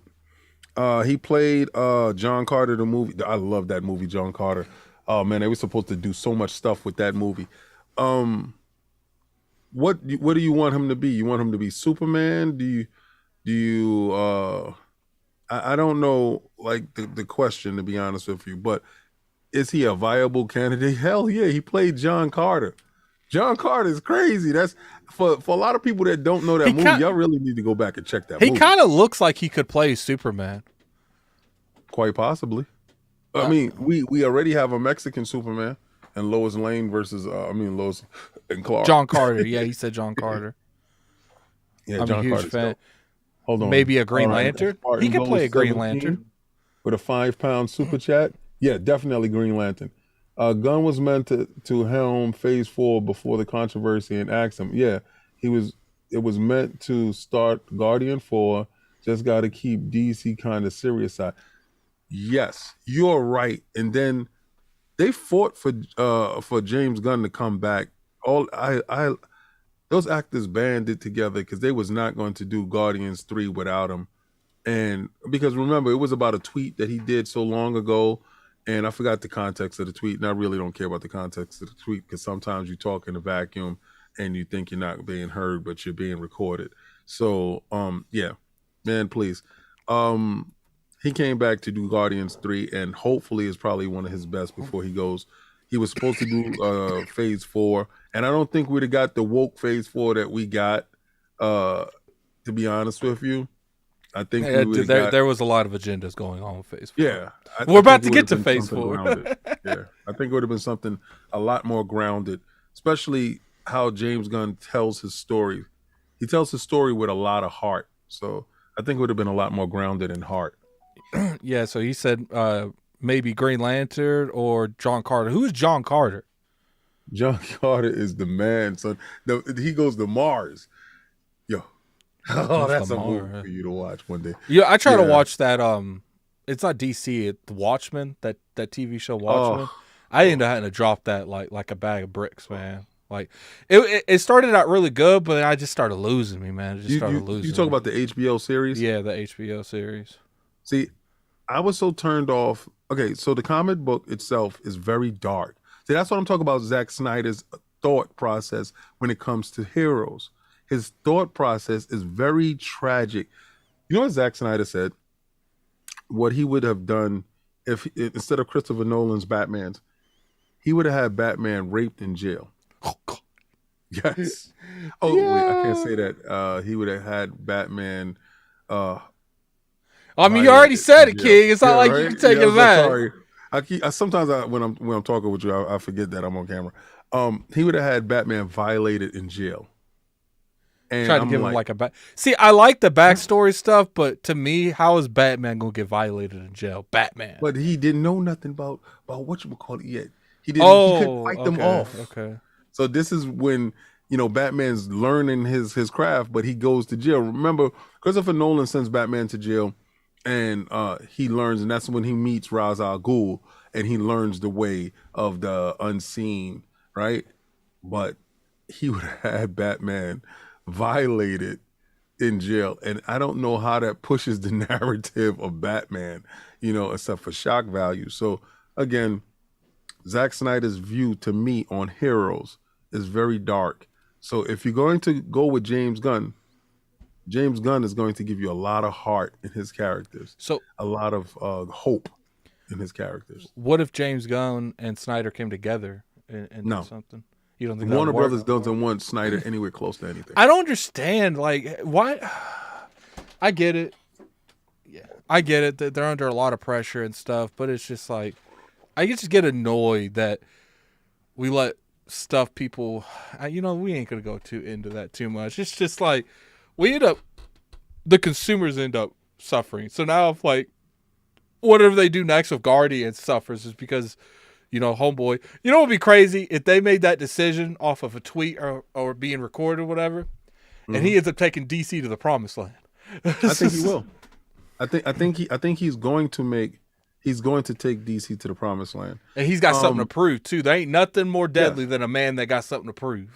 He played John Carter, the movie. I love that movie, John Carter. Oh man, they were supposed to do so much stuff with that movie. What do you want him to be? You want him to be Superman? Do you I don't know, like the question, to be honest with you, but is he a viable candidate? Hell yeah, he played John Carter. John Carter is crazy. That's for a lot of people that don't know that movie. Y'all really need to go back and check that movie. He kind of looks like he could play Superman. Quite possibly. I mean, we already have a Mexican Superman and Lois Lane versus Lois and Clark. John Carter. Yeah, he said John Carter. Yeah, I'm John a huge Carter's fan. dope. Hold on. Maybe a Green Lantern. He could play a Green Lantern. With a £5 super chat. Yeah, definitely Green Lantern. Gunn was meant to helm Phase 4 before the controversy and asked him. Yeah, it was meant to start Guardian 4. Just got to keep DC kind of serious side. Yes, you're right. And then they fought for James Gunn to come back. Those actors banded together because they was not going to do Guardians 3 without him. And because remember, it was about a tweet that he did so long ago, and I forgot the context of the tweet, and I really don't care about the context of the tweet because sometimes you talk in a vacuum and you think you're not being heard, but you're being recorded. So, yeah, man, please. He came back to do Guardians 3, and hopefully is probably one of his best before he goes. He was supposed to do Phase 4, and I don't think we'd have got the woke Phase 4 that we got, to be honest with you. I think there was a lot of agendas going on with Phase 4. Yeah. We're about to get to Phase 4. Yeah. I think it would have been something a lot more grounded, especially how James Gunn tells his story. He tells his story with a lot of heart. So I think it would have been a lot more grounded in heart. Yeah, so he said maybe Green Lantern or John Carter. Who is John Carter? John Carter is the man. So he goes to Mars. Yo. Oh, that's a movie for you to watch one day. Yeah, I try to watch that. It's not DC. It's Watchmen. That TV show Watchmen. I ended up having to drop that like a bag of bricks, man. Like it started out really good, but I just started losing me, man. You talk about the HBO series? Yeah, the HBO series. See, I was so turned off. Okay, so the comic book itself is very dark. See, that's what I'm talking about. Zack Snyder's thought process when it comes to heroes. His thought process is very tragic. You know what Zack Snyder said? What he would have done if instead of Christopher Nolan's Batman's, he would have had Batman raped in jail. Yes. Oh, yeah. Wait, I can't say that. He would have had Batman. I mean, you already said it, King. It's not like you can take it back. Sorry. Sometimes when I'm talking with you, I forget that I'm on camera. He would have had Batman violated in jail. And trying to give him like a See, I like the backstory stuff, but to me, how is Batman gonna get violated in jail? Batman. But he didn't know nothing about what you would call it yet. He didn't. He couldn't fight them off. Okay. So this is when Batman's learning his craft, but he goes to jail. Remember, Christopher Nolan sends Batman to jail, and he learns, and that's when he meets Ra's al Ghul, and he learns the way of the unseen, right? But he would have had Batman violated in jail, and I don't know how that pushes the narrative of Batman, except for shock value. So again, Zack Snyder's view to me on heroes is very dark. So if you're going to go with James Gunn is going to give you a lot of heart in his characters. So a lot of hope in his characters. What if James Gunn and Snyder came together and did something? You don't think Warner Brothers doesn't want Snyder anywhere close to anything? I don't understand. Like, why? I get it. Yeah, I get it that they're under a lot of pressure and stuff, but it's just like I just get annoyed that we let stuff people. We ain't gonna go into that too much. It's just like the consumers end up suffering. So now if whatever they do next with Guardians suffers is because. Homeboy. What would be crazy if they made that decision off of a tweet or being recorded or whatever, and he ends up taking DC to the promised land. I think he will. I think he's going to take DC to the promised land, and he's got something to prove too. There ain't nothing more deadly than a man that got something to prove.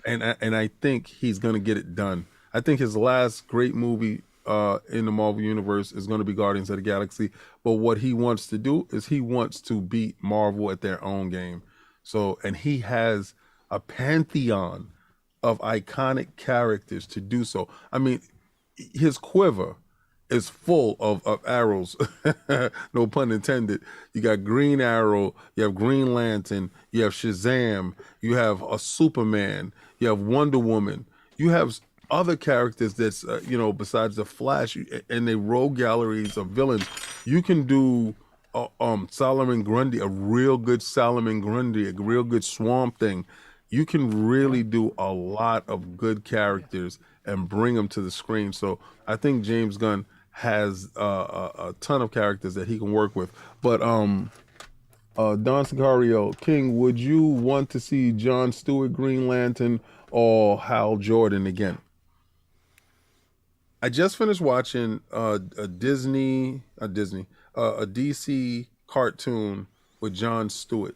And I think he's going to get it done. I think his last great movie in the Marvel Universe is going to be Guardians of the Galaxy. But what he wants to do is he wants to beat Marvel at their own game. So, and he has a pantheon of iconic characters to do so. I mean, his quiver is full of arrows. No pun intended. You got Green Arrow, you have Green Lantern, you have Shazam, you have a Superman, you have Wonder Woman, you have other characters that's besides the Flash, and they rogue galleries of villains. You can do Solomon Grundy, a real good Solomon Grundy, a real good Swamp Thing. You can really do a lot of good characters and bring them to the screen. So I think James Gunn has a ton of characters that he can work with. But Don Sicario, King, would you want to see Jon Stewart Green Lantern or Hal Jordan again? I just finished watching a DC cartoon with Jon Stewart,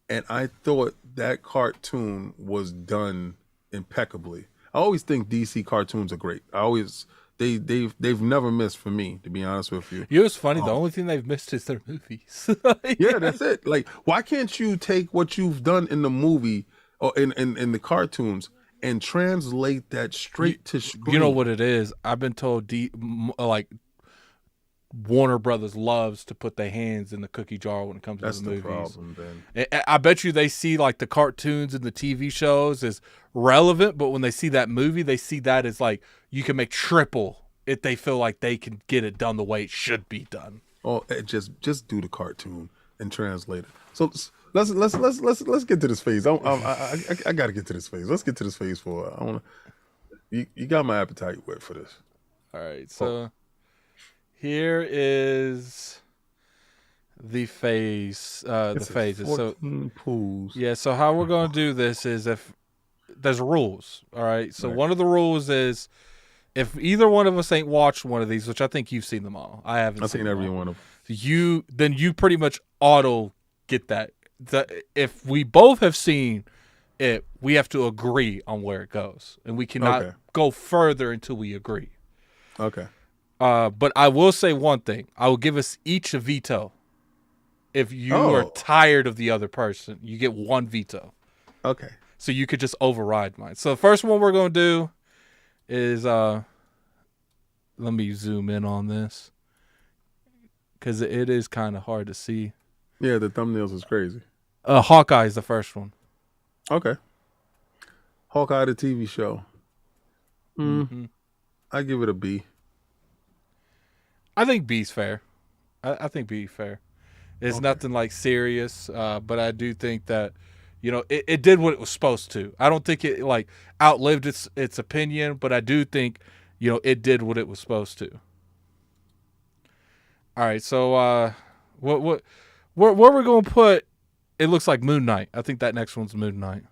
and I thought that cartoon was done impeccably. I always think DC cartoons are great. They've never missed for me, to be honest with you. You know what's funny? The only thing they've missed is their movies. Yeah, that's it. Like, why can't you take what you've done in the movie or in the cartoons and translate that straight to screen? You know what it is? I've been told like Warner Brothers loves to put their hands in the cookie jar when it comes to the movies. Problem, then. I bet you they see like the cartoons and the TV shows as relevant, but when they see that movie, they see that as like you can make triple if they feel like they can get it done the way it should be done. Oh, just do the cartoon and translate it. So let's get to this phase. I got to get to this phase. Let's get to this phase for. I want to. You got my appetite wet for this. All right, so. Here is the phase. The phases. 14 pools. Yeah. So how we're going to do this is if there's rules. All right. So one of the rules is if either one of us ain't watched one of these, which I think you've seen them all. I haven't. I've seen every one of them. Then you pretty much auto get that. If we both have seen it, we have to agree on where it goes, and we cannot go further until we agree. Okay. But I will say one thing. I will give us each a veto. If you are tired of the other person, you get one veto. Okay. So you could just override mine. So the first one we're going to do is, let me zoom in on this. Because it is kind of hard to see. Yeah, the thumbnails is crazy. Hawkeye is the first one. Okay. Hawkeye, the TV show. I give it a B. I think B's fair. I think B's fair. It's nothing like serious, but I do think that, it did what it was supposed to. I don't think it like outlived its opinion, but I do think, it did what it was supposed to. All right, so what where we're gonna put? It looks like Moon Knight. I think that next one's Moon Knight.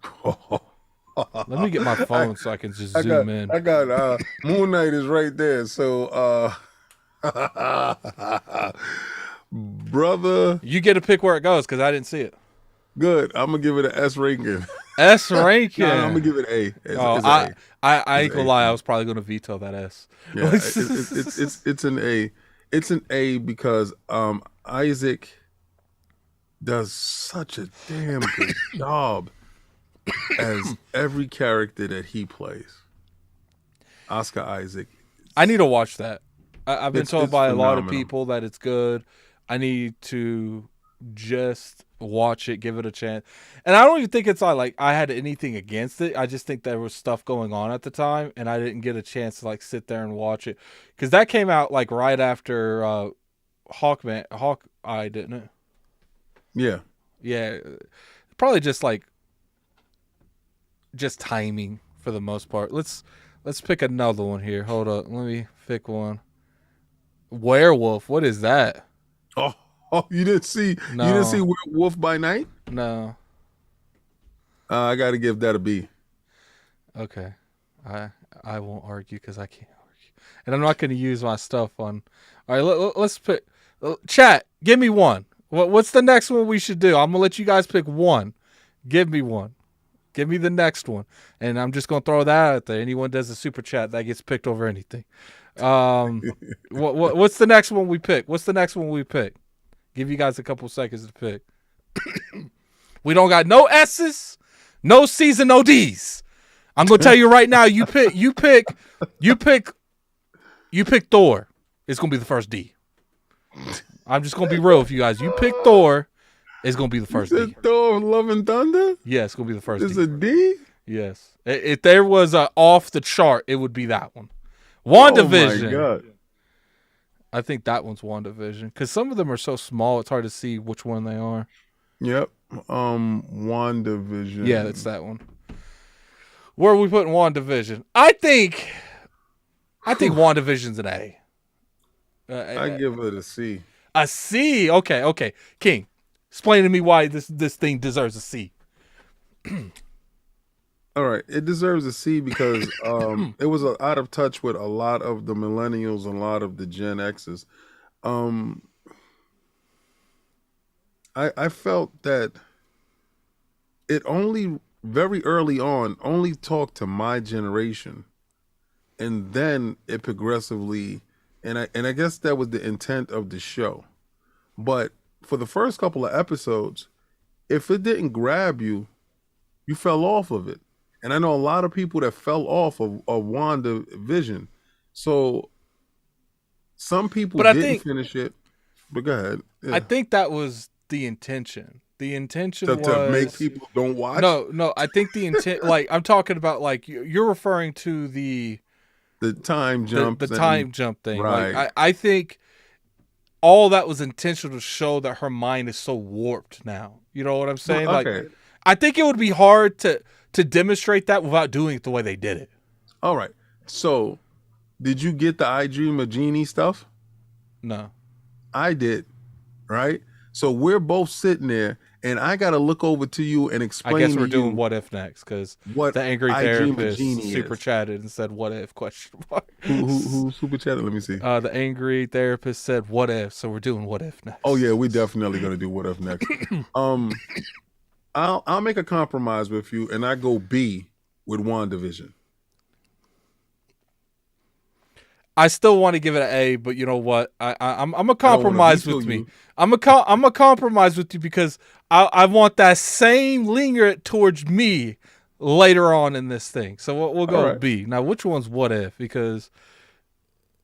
Let me get my phone so I can just zoom in. I got Moon Knight is right there. So. Brother, you get to pick where it goes because I didn't see it. Good. I'm gonna give it an S ranking. S ranking. I'm gonna give it A. I ain't gonna lie. I was probably gonna veto that S. Yeah, it's an A. It's an A because Isaac does such a damn good job as every character that he plays. Oscar Isaac. I need to watch that. I've been told by phenomenal. A lot of people that it's good. I need to just watch it, give it a chance. And I don't even think it's like I had anything against it. I just think there was stuff going on at the time, and I didn't get a chance to sit there and watch it. Because that came out right after Hawkeye, didn't it? Yeah. Yeah. Probably just timing for the most part. Let's pick another one here. Hold up. Let me pick one. Werewolf. What is that? Oh, you didn't see? No. You didn't see Werewolf by Night? No. I got to give that a B. Okay. I won't argue because I can't argue, and I'm not going to use my stuff on. All right, let's pick. Chat. Give me one. What's the next one we should do? I'm gonna let you guys pick one. Give me one. Give me the next one, and I'm just gonna throw that out there. Anyone does a super chat, that gets picked over anything. What's the next one we pick? Give you guys a couple seconds to pick. We don't got no S's, no C's, and no D's. I'm gonna tell you right now. You pick Thor. it's gonna be the first D. I'm just gonna be real with you guys. You pick Thor, it's gonna be the first D. Thor: Love and Thunder? Yeah, it's gonna be the first It's D. a D? Yes. If there was a off the chart, it would be that one. WandaVision. Oh my God. I think that one's WandaVision because some of them are so small, it's hard to see which one they are. Yep. WandaVision. Yeah, it's that one. Where are we putting WandaVision? I think WandaVision's an A. I give it a C. A C. Okay. King, explain to me why this thing deserves a C. All right, it deserves a C because it was out of touch with a lot of the millennials and a lot of the Gen X's. I felt that it only very early on only talked to my generation, and then it progressively, and I guess that was the intent of the show. But for the first couple of episodes, if it didn't grab you, you fell off of it. And I know a lot of people that fell off of WandaVision. So some people didn't finish it. But go ahead. Yeah. I think that was the intention. The intention was to make people don't watch. No. I think the intent, like I'm talking about, like you're referring to the time jump, the time jump thing. Right. Like, I think all that was intentional to show that her mind is so warped now. You know what I'm saying? Well, okay. Like, I think it would be hard to demonstrate that without doing it the way they did it. All right. So, did you get the I Dream of Jeannie stuff? No. I did. Right? So, we're both sitting there, and I got to look over to you and explain to you. I guess we're doing what if next, because the angry therapist super chatted and said, what if, question mark. Who super chatted? Let me see. The angry therapist said, what if, so we're doing what if next. Oh, yeah, we're definitely going to do what if next. I'll make a compromise with you, and I go B with WandaVision. I still want to give it an A, but you know what? I'm a compromise with me. I'm a compromise with you because I want that same linger towards me later on in this thing. So we'll go with B. Now, which one's what if? Because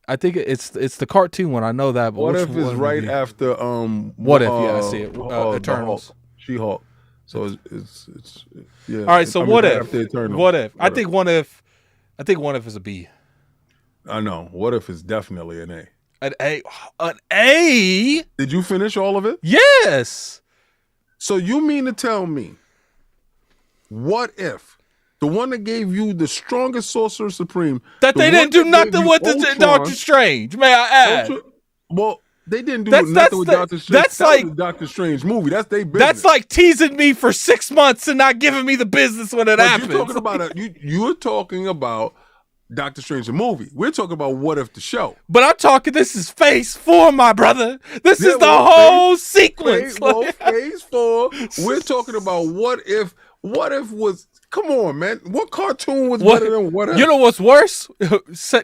I think it's the cartoon one. I know that. But what if is right after what if? Yeah, I see it. Eternals. She-Hulk. So it's yeah. All right. So what if? What if? I think what if is a B. I know. What if is definitely an A. An A. An A. Did you finish all of it? Yes. So you mean to tell me, what if the one that gave you the strongest Sorcerer Supreme, that they didn't do nothing with the Doctor Strange? May I add? Well, they didn't do nothing with Doctor Strange. That's like a Doctor Strange movie. That's their business. That's like teasing me for 6 months and not giving me the business when it happens. You're talking about you're talking about Doctor Strange the movie. We're talking about what if the show. But I'm talking. This is Phase 4, my brother. This is the whole sequence. Phase 4. We're talking about what if. What if was. Come on, man. What cartoon was better than what if? You know what's worse?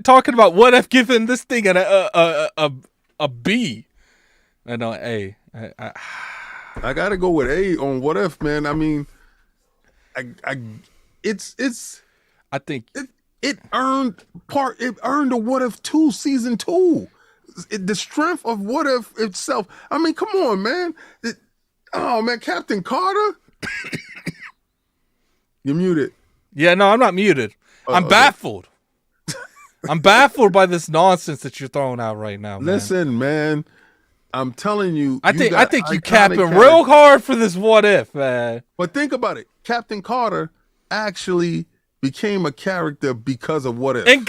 Talking about what if giving this thing a B. I know A. I gotta go with A on what if, man. I mean, it's. I think it earned a What If 2 season 2. The strength of What If itself. I mean, come on, man. Captain Carter. You're muted. Yeah, no, I'm not muted. I'm baffled. I'm baffled by this nonsense that you're throwing out right now, man. Listen, man. I'm telling you. I think you capping real hard for this what if, man. But think about it. Captain Carter actually became a character because of what if. And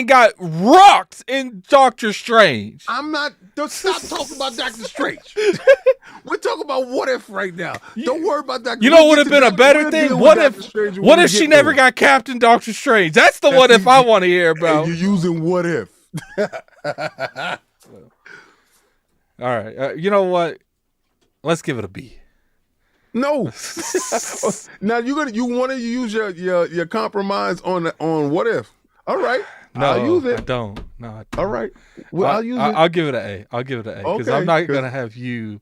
got rocked in Doctor Strange. Don't stop talking about Doctor Strange. We're talking about what if right now. Don't worry about Doctor Strange. You know what would have been a better thing? What if she never got Captain Doctor Strange? That's the what if I want to hear about. You're using what if. All right. You know what? Let's give it a B. No. Now you want to use your compromise on what if? All right. No, I'll use it. I don't. No. I don't. All right. Well, I'll use it. I'll give it an A. I'll give it an A because I'm not gonna have you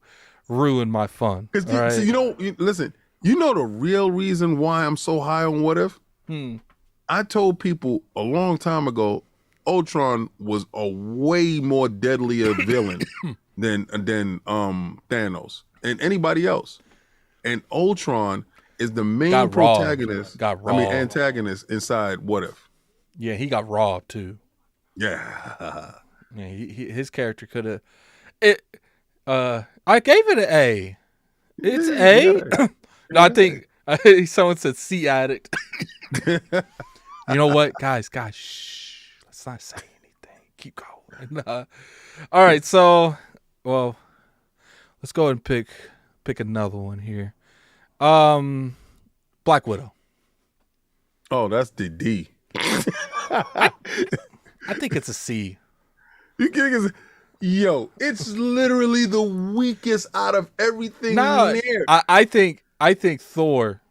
ruin my fun. Because right? listen. You know the real reason why I'm so high on what if? I told people a long time ago Ultron was a way more deadlier villain than Thanos and anybody else. And Ultron is the main protagonist. Antagonist inside What If. Yeah, he got robbed too. Yeah. Yeah, his character could have. It. I gave it an A. It's A. No, I think someone said C addict. You know what, guys? Shh. Let's not say anything. Keep going. All right, so let's go ahead and pick another one here. Black Widow. Oh, that's the D. I think it's a C. You think it's literally the weakest out of everything there. I think Thor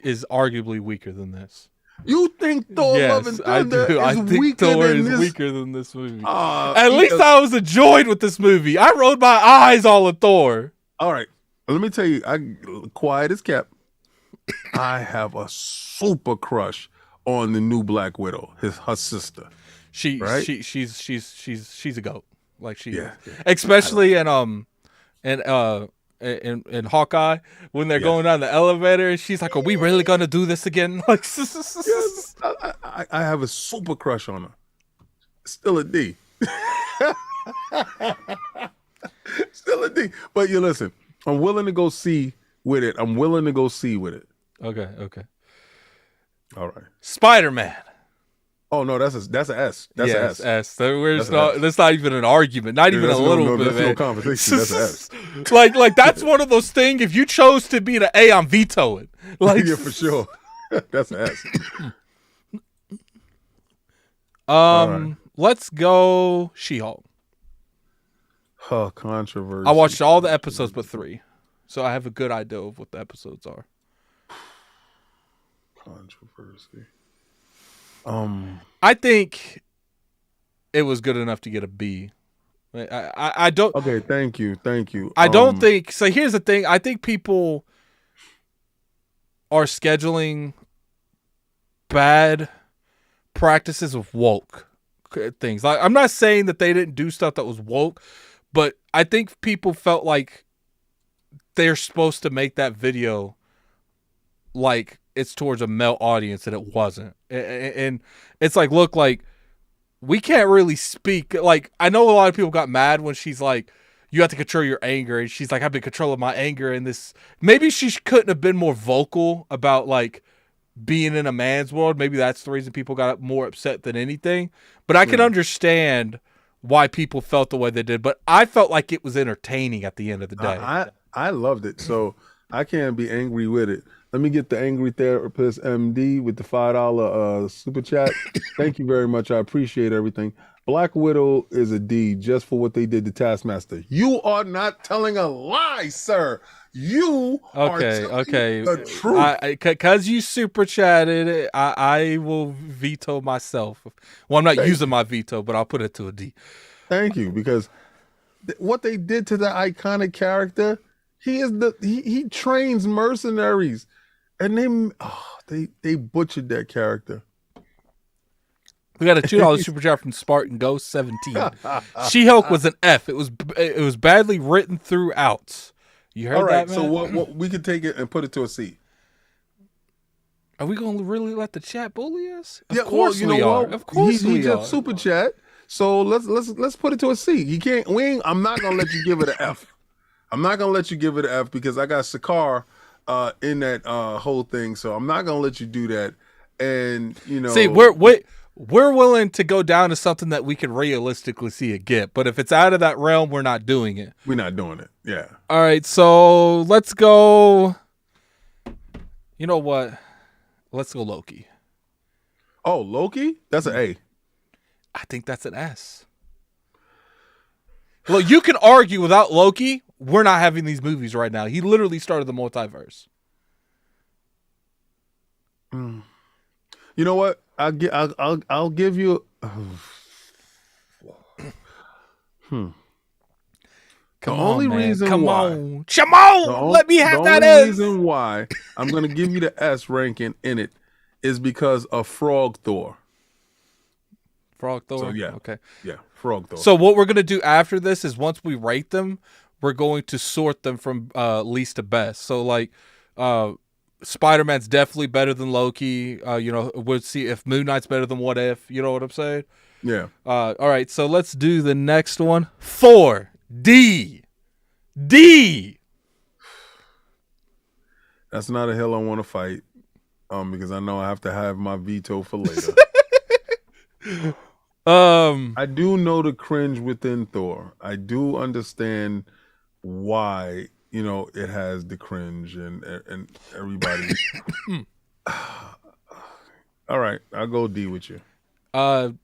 is arguably weaker than this. You think Thor Love and Thunder is weaker than this movie. At least I was enjoyed with this movie. I rolled my eyes all at Thor. All right. Let me tell you, quiet as kept. I have a super crush on the new Black Widow, her sister. She's a goat. Like especially in Hawkeye when they're going down the elevator, she's like, "Are we really gonna do this again?" Like, yes, I have a super crush on her. Still a D. Still a D. But you listen, I'm willing to go C with it. Okay. All right. Spider-Man. Oh no, that's an S. That's an S. So that's not even an argument. Not even a little bit. That's no conversation. That's an S. like that's one of those things. If you chose to be the A, I'm vetoing. Like yeah, for sure. That's an S. Right. Let's go She-Hulk. Controversy. I watched all the episodes but 3, so I have a good idea of what the episodes are. Controversy. I think it was good enough to get a B. I don't. Okay, thank you. I don't think so. Here's the thing. I think people are scheduling bad practices of woke things. Like, I'm not saying that they didn't do stuff that was woke, but I think people felt like they're supposed to make that video like it's towards a male audience, and it wasn't. And it's like, look, like, we can't really speak. Like, I know a lot of people got mad when she's like, you have to control your anger, and she's like, I've been controlling my anger in this. Maybe she couldn't have been more vocal about like being in a man's world. Maybe that's the reason people got more upset than anything. But I can understand why people felt the way they did. But I felt like it was entertaining at the end of the day. I loved it, so I can't be angry with it. Let me get the Angry Therapist MD with the $5 super chat. Thank you very much. I appreciate everything. Black Widow is a D just for what they did to Taskmaster. You are not telling a lie, sir. You are telling the truth. Because you super chatted, I will veto myself. Well, I'm not using my veto, but I'll put it to a D. Thank you, because what they did to the iconic character, he trains mercenaries. And they butchered that character. We got a $2 super chat from Spartan Ghost 17. She-Hulk was an F. It was badly written throughout. You heard that, man? So what we could take it and put it to a C. Are we gonna really let the chat bully us? Of course we are. Of course we are. He just super chat. So let's put it to a C. He can't. I'm not gonna let you give it an F. I'm not gonna let you give it an F because I got Sakaar in that whole thing, so I'm not gonna let you do that. And see, we're willing to go down to something that we can realistically see it get, but if it's out of that realm, we're not doing it. We're not doing it. Yeah. All right, so let's go. You know what? Let's go Loki. Oh, Loki? That's an A. I think that's an S. Well, you can argue without Loki, we're not having these movies right now. He literally started the multiverse. You know what? I'll give you. Come on, let me have that S. The only reason why I'm going to give you the S ranking in it is because of Frog Thor. Frog So Thor. yeah, Okay. yeah, Frog Thor. So what we're gonna do after this is once we rate them, we're going to sort them from least to best. So like, Spider-Man's definitely better than Loki. We'll see if Moon Knight's better than What If. You know what I'm saying? Yeah. All right. So let's do the next one. Thor. D. That's not a hill I want to fight. Because I know I have to have my veto for later. I do know the cringe within Thor. I do understand why, it has the cringe and everybody. All right, I'll go D with you. $2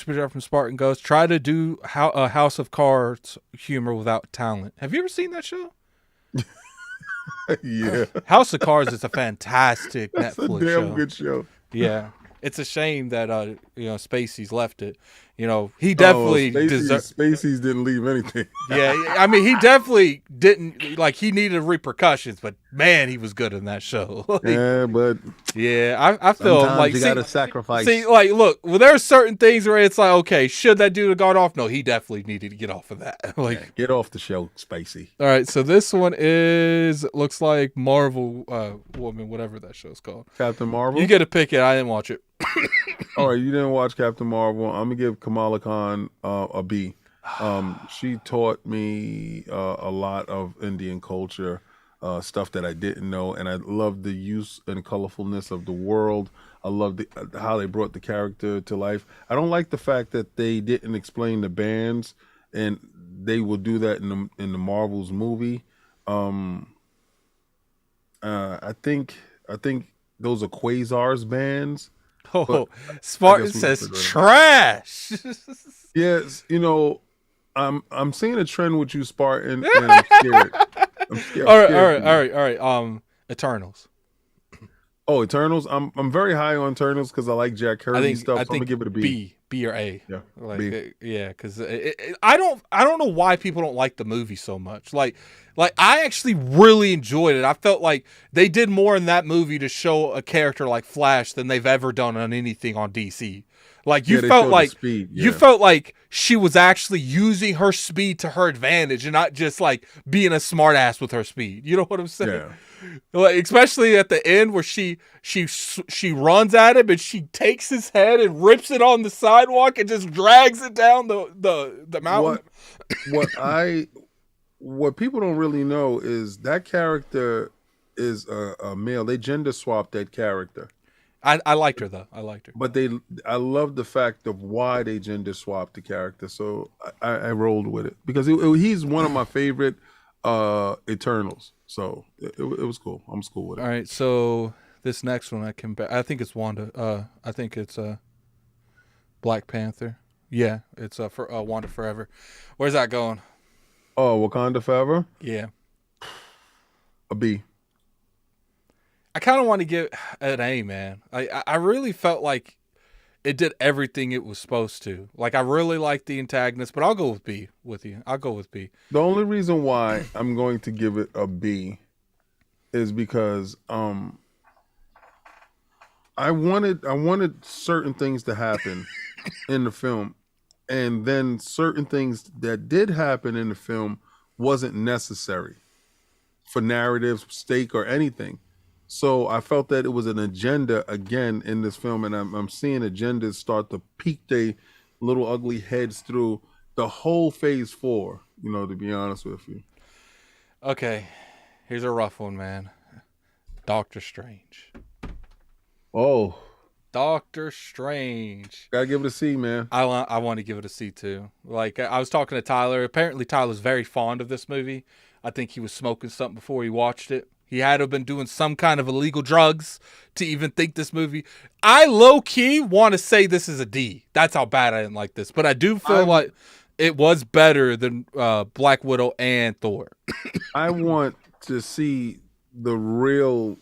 per from Spartan Ghost. Try to do House of Cards humor without talent. Have you ever seen that show? Yeah. House of Cards is a fantastic That's Netflix a damn show. good show. Yeah. It's a shame that Spacey's left it. He definitely deserved. Spacey's didn't leave anything. Yeah, I mean, he definitely didn't. Like, he needed repercussions, but man, he was good in that show. Yeah, but I feel sometimes like you gotta sacrifice. See, like, look, well, there are certain things where it's like, okay, should that dude have gone off? No, he definitely needed to get off of that. Like, get off the show, Spacey. All right, so this one looks like Marvel Woman, whatever that show's called. Captain Marvel. You get to pick it. I didn't watch it. All right, you didn't watch Captain Marvel. I'm gonna give Kamala Khan a B. She taught me a lot of Indian culture, stuff that I didn't know, and I love the use and colorfulness of the world. I love how they brought the character to life. I don't like the fact that they didn't explain the bands, and they will do that in the Marvels movie. I think those are Quasar's bands. Oh, Spartan says trash. Yes, I'm seeing a trend with you, Spartan, and I'm scared. All right. Eternals. Oh, Eternals. I'm very high on Eternals because I like Jack Kirby stuff. So I'm gonna give it a B. B or A. Yeah, B. Because I don't know why people don't like the movie so much. Like I actually really enjoyed it. I felt like they did more in that movie to show a character like Flash than they've ever done on anything on DC. Like you felt like you felt like she was actually using her speed to her advantage and not just like being a smartass with her speed. You know what I'm saying? Yeah. Like, especially at the end where she runs at him and she takes his head and rips it on the sidewalk and just drags it down the mountain. What people don't really know is that character is a male. They gender swapped that character. I liked her though. I liked her. But I love the fact of why they gender swapped the character. So I rolled with it because he's one of my favorite Eternals. So it was cool. I'm cool with it. All right. So this next one I think it's Wanda. I think it's Black Panther. Yeah, it's for Wanda Forever. Where's that going? Oh, Wakanda Forever? Yeah. A B. I kind of want to give an A, man. I really felt like it did everything it was supposed to. Like, I really liked the antagonist, but I'll go with B with you. I'll go with B. The only reason why I'm going to give it a B is because I wanted certain things to happen in the film, and then certain things that did happen in the film wasn't necessary for narrative, stake, or anything. So I felt that it was an agenda again in this film, and I'm seeing agendas start to peek their little ugly heads through the whole Phase 4, to be honest with you. Okay, here's a rough one, man. Doctor Strange. Oh. Doctor Strange. Gotta give it a C, man. I want to give it a C too. Like, I was talking to Tyler. Apparently Tyler's very fond of this movie. I think he was smoking something before he watched it. He had to have been doing some kind of illegal drugs to even think this movie. I low-key want to say this is a D. That's how bad I didn't like this. But I do feel like it was better than Black Widow and Thor. I want to see the real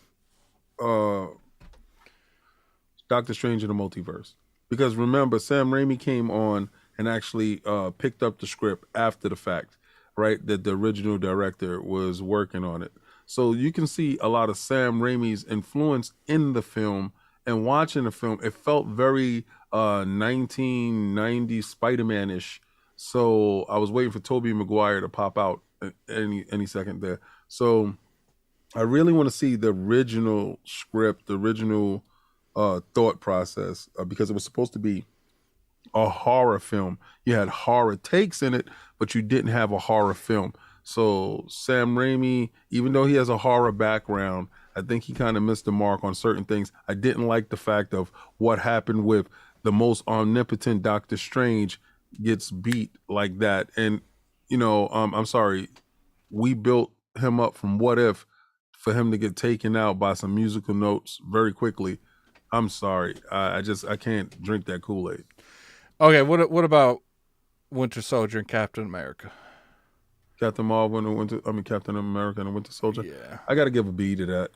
Doctor Strange in the multiverse. Because remember, Sam Raimi came on and actually picked up the script after the fact, right? That the original director was working on it. So you can see a lot of Sam Raimi's influence in the film, and watching the film, it felt very 1990s Spider-Man ish. So I was waiting for Tobey Maguire to pop out any second there. So I really want to see the original script, the original thought process, because it was supposed to be a horror film. You had horror takes in it, but you didn't have a horror film. So Sam Raimi, even though he has a horror background, I think he kind of missed the mark on certain things. I didn't like the fact of what happened with the most omnipotent Doctor Strange gets beat like that. And, I'm sorry, we built him up from What If for him to get taken out by some musical notes very quickly. I'm sorry. I can't drink that Kool-Aid. Okay, what about Winter Soldier and Captain America? Captain America and the Winter Soldier. Yeah. I got to give a B to that.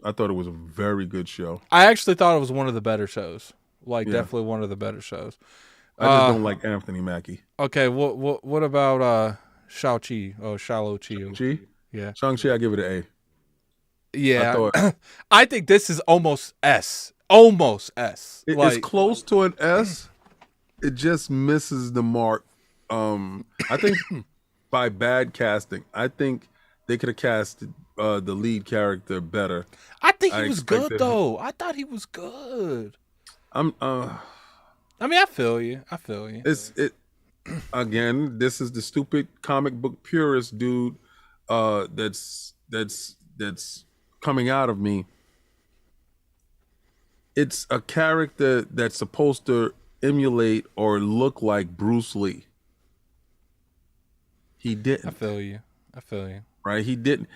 I thought it was a very good show. I actually thought it was one of the better shows. Definitely one of the better shows. I just don't like Anthony Mackie. Okay, what about Shao-Chi? Oh, Shang-Chi. Shang-Chi? Yeah. Shang-Chi, I give it an A. Yeah. I think this is almost S. Almost S. It's close to an S. It just misses the mark. I think by bad casting. I think they could have casted the lead character better. I think he was good though. I thought he was good. I feel you. Again, this is the stupid comic book purist dude that's coming out of me. It's a character that's supposed to emulate or look like Bruce Lee. He didn't. I feel you. Right? He didn't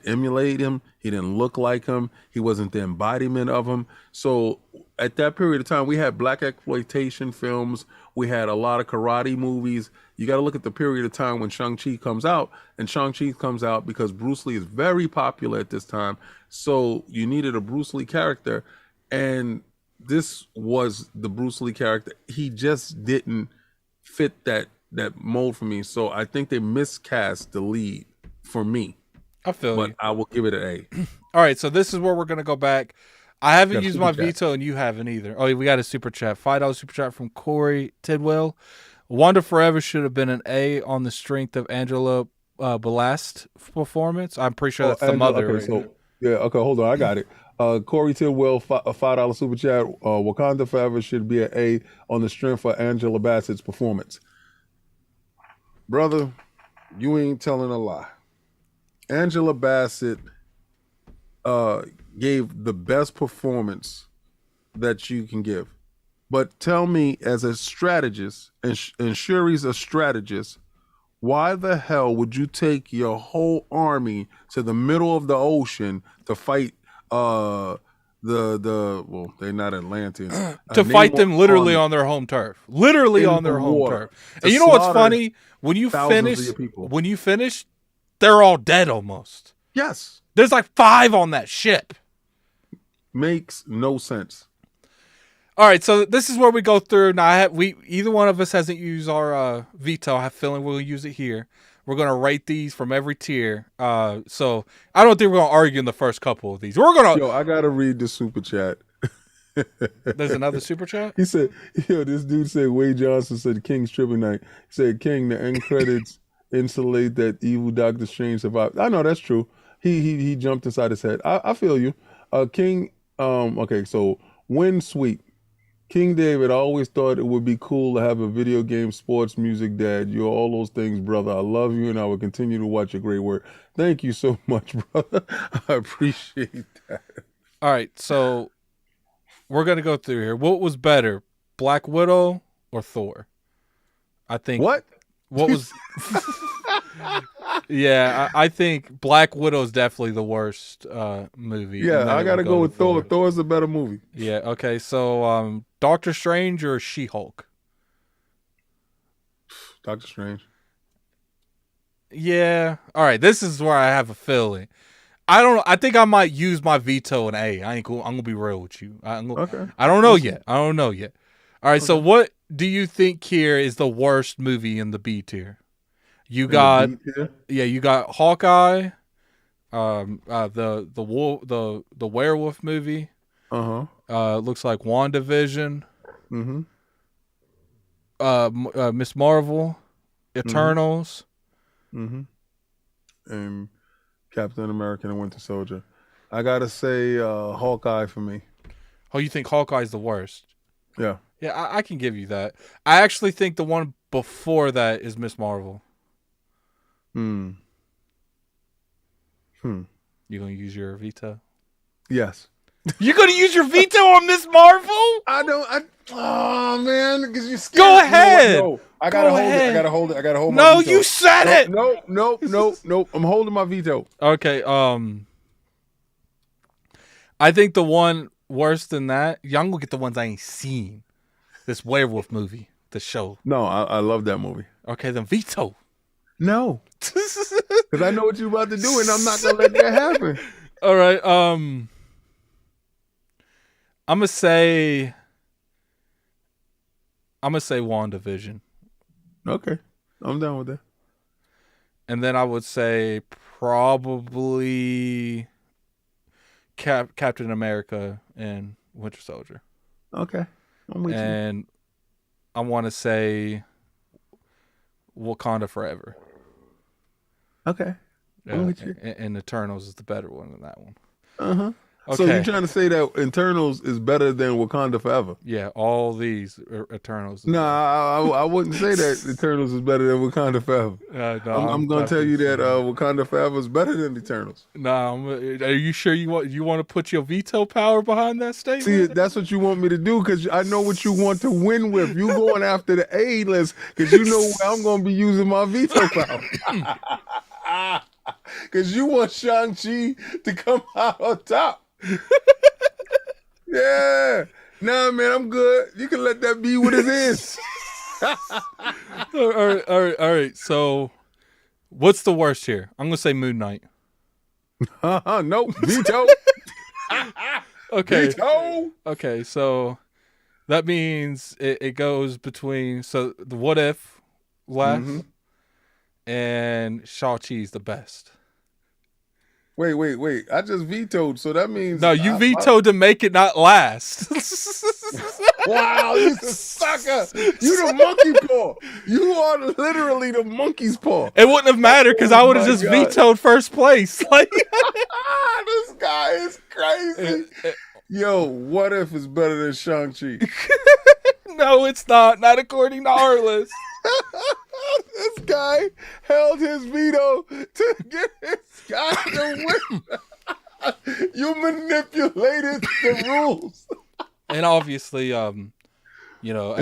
emulate him. He didn't look like him. He wasn't the embodiment of him. So at that period of time, we had black exploitation films. We had a lot of karate movies. You got to look at the period of time when Shang-Chi comes out. And Shang-Chi comes out because Bruce Lee is very popular at this time. So you needed a Bruce Lee character. And this was the Bruce Lee character. He just didn't fit that mold for me. So I think they miscast the lead for me. I feel you. But I will give it an A. All right, so this is where we're going to go back. I haven't used my veto, and you haven't either. Oh, we got a super chat. $5 super chat from Corey Tidwell. Wanda Forever should have been an A on the strength of Angela Ballast's performance. I'm pretty sure that's the mother. Okay, okay, hold on. I got it. Corey Tidwell, $5 super chat. Wakanda Forever should be an A on the strength of Angela Bassett's performance. Brother, you ain't telling a lie. Angela Bassett gave the best performance that you can give. But tell me, as a strategist, and Shuri's a strategist, why the hell would you take your whole army to the middle of the ocean to fight well, they're not Atlanteans. To fight them literally on their home turf. Literally on their home turf. And you know what's funny? When you finish, they're all dead almost. Yes. There's like 5 on that ship. Makes no sense. All right, so this is where we go through. Now, either one of us hasn't used our veto. I have a feeling we'll use it here. We're going to rate these from every tier. So I don't think we're going to argue in the first couple of these. I got to read the super chat. There's another super chat? He said, this dude said, Wade Johnson said King's Tripping Night. He said, King, the end credits insulate that evil Doctor Strange survived. I know, that's true. He jumped inside his head. I feel you. King, okay, so Win Sweet. King David, I always thought it would be cool to have a video game, sports, music, dad. You're all those things, brother. I love you, and I will continue to watch your great work. Thank you so much, brother. I appreciate that. All right, so we're going to go through here. What was better, Black Widow or Thor? I think... What was... Yeah, I think Black Widow is definitely the worst movie. Yeah, I got to go with Thor. Thor's a better movie. Yeah, okay. So, Doctor Strange or She-Hulk? Doctor Strange. Yeah. All right, this is where I have a feeling. I think I might use my veto in A. I'm going to be real with you. Okay. I don't know yet. All right, okay. So what do you think here is the worst movie in the B tier? You got Hawkeye, the werewolf movie, Looks like WandaVision. Mm-hmm. Miss Marvel, Eternals. Mm-hmm. And Captain America and Winter Soldier. I gotta say, Hawkeye for me. Oh, you think Hawkeye's the worst? Yeah. Yeah, I can give you that. I actually think the one before that is Miss Marvel. Hmm. You gonna use your veto? Yes. You gonna use your veto on Miss Marvel? Oh man, because you scared. Go ahead. No, I gotta hold it. I gotta hold my No, veto. you said it. No. I'm holding my veto. Okay. I think the one worse than that. Y'all gonna get the ones I ain't seen. This werewolf movie, the show. No, I love that movie. Okay, then veto. No, because I know what you're about to do, and I'm not gonna let that happen. All right. I'm gonna say WandaVision. Okay, I'm down with that. And then I would say probably Captain America and Winter Soldier. Okay, I'm with you. And I want to say Wakanda Forever. Okay, I'm with you. And Eternals is the better one than that one. Uh-huh. Okay. So you're trying to say that Eternals is better than Wakanda Forever? Yeah, all these are Eternals. No, I wouldn't say that Eternals is better than Wakanda Forever. No, I'm going to tell you that Wakanda Forever is better than Eternals. No, are you sure you want to put your veto power behind that statement? See, that's what you want me to do because I know what you want to win with. You going after the A list because you know where I'm going to be using my veto power. Because you want Shang-Chi to come out on top. Yeah. Nah, man, I'm good. You can let that be what it is. All right. So, what's the worst here? I'm gonna say Moon Knight. Nope. Veto. Okay. Veto. Okay. So that means it goes between the What If last and Shang-Chi's the best. Wait. I just vetoed, so that means... No, you vetoed to make it not last. Wow, you sucker. You the monkey paw. You are literally the monkey's paw. It wouldn't have mattered because I would have just vetoed first place. Like, this guy is crazy. Yo, What If is better than Shang-Chi? No, it's not. Not according to our list. This guy held his veto to get this guy to win. You manipulated the rules. And obviously, and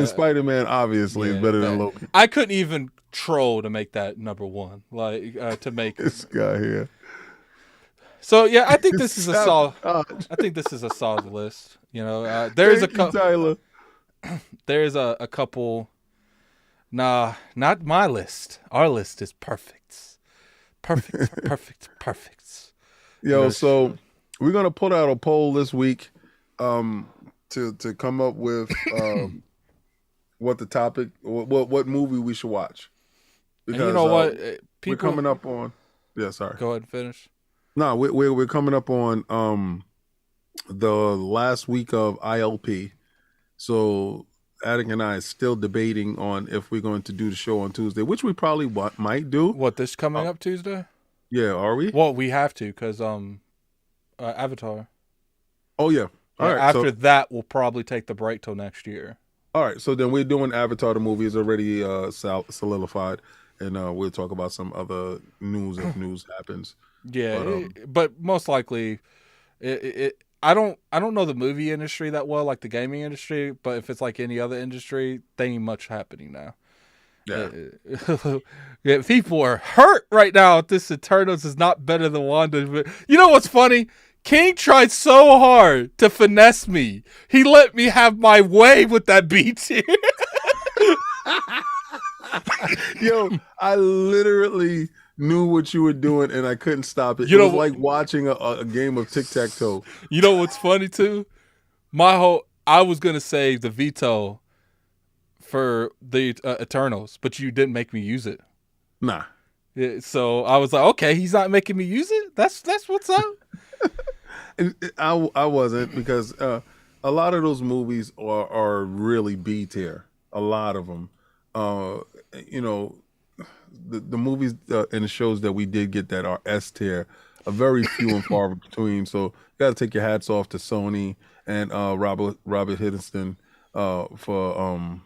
Spider-Man obviously is better than Loki. I couldn't even troll to make that number one, to make this guy here. So yeah, I think this is a solid. I think this is a solid list. There's Tyler. There's a couple. Nah, not my list. Our list is perfect. Perfect. Yo, so we're gonna put out a poll this week, to come up with what the topic, what movie we should watch. Because and you know what, we're coming up on. Yeah, sorry. Go ahead and finish. No, we're coming up on the last week of ILP, so Attic and I is still debating on if we're going to do the show on Tuesday, which we probably might do. What, this coming up Tuesday? Yeah, are we? Well, we have to because Avatar. Oh yeah. All right. After that, we'll probably take the break till next year. All right. So then we're doing Avatar. The movie is already solidified, and we'll talk about some other news if news happens. Yeah, but most likely, I don't know the movie industry that well, like the gaming industry. But if it's like any other industry, there ain't much happening now. Yeah, people are hurt right now. This Eternals is not better than Wanda. But you know what's funny? King tried so hard to finesse me. He let me have my way with that B tier. Yo, I literally knew what you were doing and I couldn't stop it. It was like watching a game of tic-tac-toe. You know what's funny too? I was gonna say the veto for the Eternals, but you didn't make me use it. I wasn't because a lot of those movies are really B tier. A lot of them, uh, you know, the movies and the shows that we did get that are S tier are very few and far between. So you got to take your hats off to Sony and Robert Hiddleston for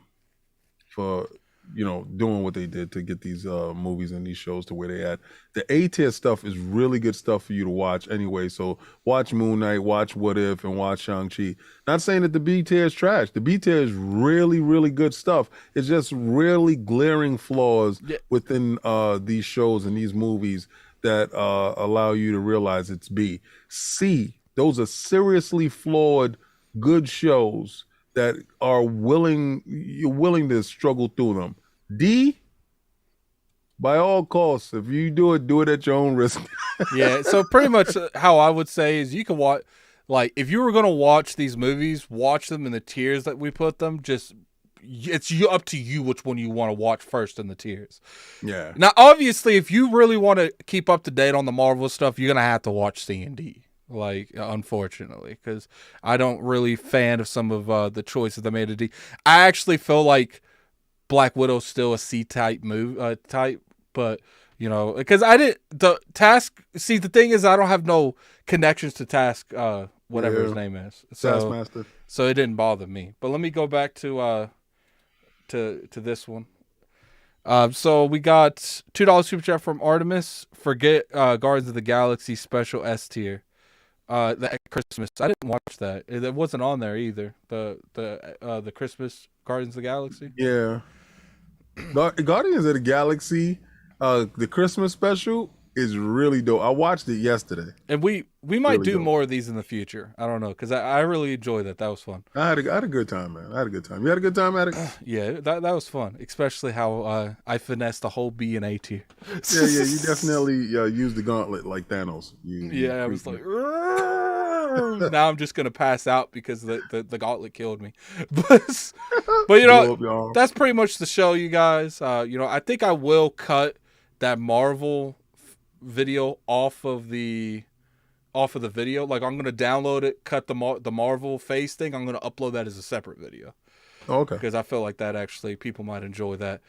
doing what they did to get these movies and these shows to where they at. The A tier stuff is really good stuff for you to watch anyway. So watch Moon Knight, watch What If, and watch Shang-Chi. Not saying that the B tier is trash. The B tier is really, really good stuff. It's just really glaring flaws within these shows and these movies that allow you to realize it's B. C, those are seriously flawed good shows that are you're willing to struggle through them. D, by all costs, if you do it at your own risk. Yeah, so pretty much how I would say is you can watch, like, if you were going to watch these movies, watch them in the tiers that we put them. Just, it's up to you which one you want to watch first in the tiers. Yeah. Now, obviously, if you really want to keep up to date on the Marvel stuff, you're going to have to watch C and D. Like, unfortunately, because I don't really fan of some of the choices they made to D. I actually feel like Black Widow's still a C type type, but because the Task. See, the thing is, I don't have no connections to Task, whatever his name is. Taskmaster. So it didn't bother me. But let me go back to this one. So we got $2 super chat from Artemis. Forget Guardians of the Galaxy special S tier. That Christmas, I didn't watch that. It wasn't on there either. The Christmas Guardians of the Galaxy. Yeah, Guardians of the Galaxy, the Christmas special is really dope. I watched it yesterday, and we might really do more of these in the future. I don't know, because I really enjoyed that. That was fun. I had a good time, man. I had a good time. You had a good time at it? Yeah, that was fun, especially how I finessed the whole B and A tier. Yeah, you definitely used the gauntlet like Thanos. I was like, now I'm just gonna pass out because the gauntlet killed me. But that's pretty much the show, you guys. I think I will cut that Marvel video off of the video. Like, I'm gonna download it, cut the Marvel face thing. I'm gonna upload that as a separate video. Okay. Because I feel like that actually people might enjoy that.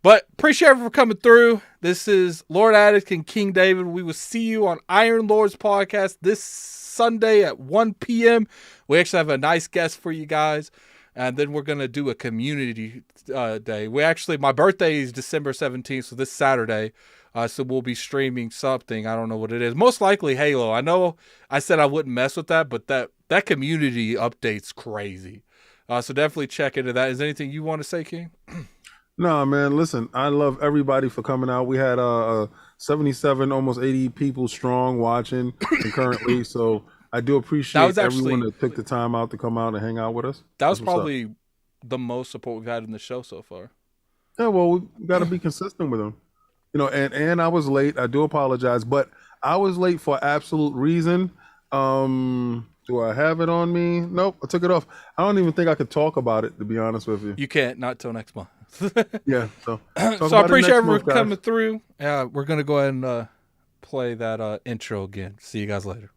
But appreciate everyone for coming through. This is Lord Attic and King David. We will see you on Iron Lords podcast this Sunday at 1 p.m. We actually have a nice guest for you guys. And then we're going to do a community day. My birthday is December 17th, so this Saturday. So we'll be streaming something. I don't know what it is. Most likely Halo. I know I said I wouldn't mess with that, but that community update's crazy. So definitely check into that. Is there anything you want to say, King? No, man. Listen, I love everybody for coming out. We had 77, almost 80 people strong watching concurrently. So I do appreciate everyone that took the time out to come out and hang out with us. That was probably the most support we've had in the show so far. Yeah, well, we got to be consistent with them. And I was late. I do apologize, but I was late for absolute reason. Do I have it on me? Nope, I took it off. I don't even think I could talk about it, to be honest with you. You can't, not till next month. Yeah, so I appreciate everyone coming through. We're going to go ahead and play that intro again. See you guys later.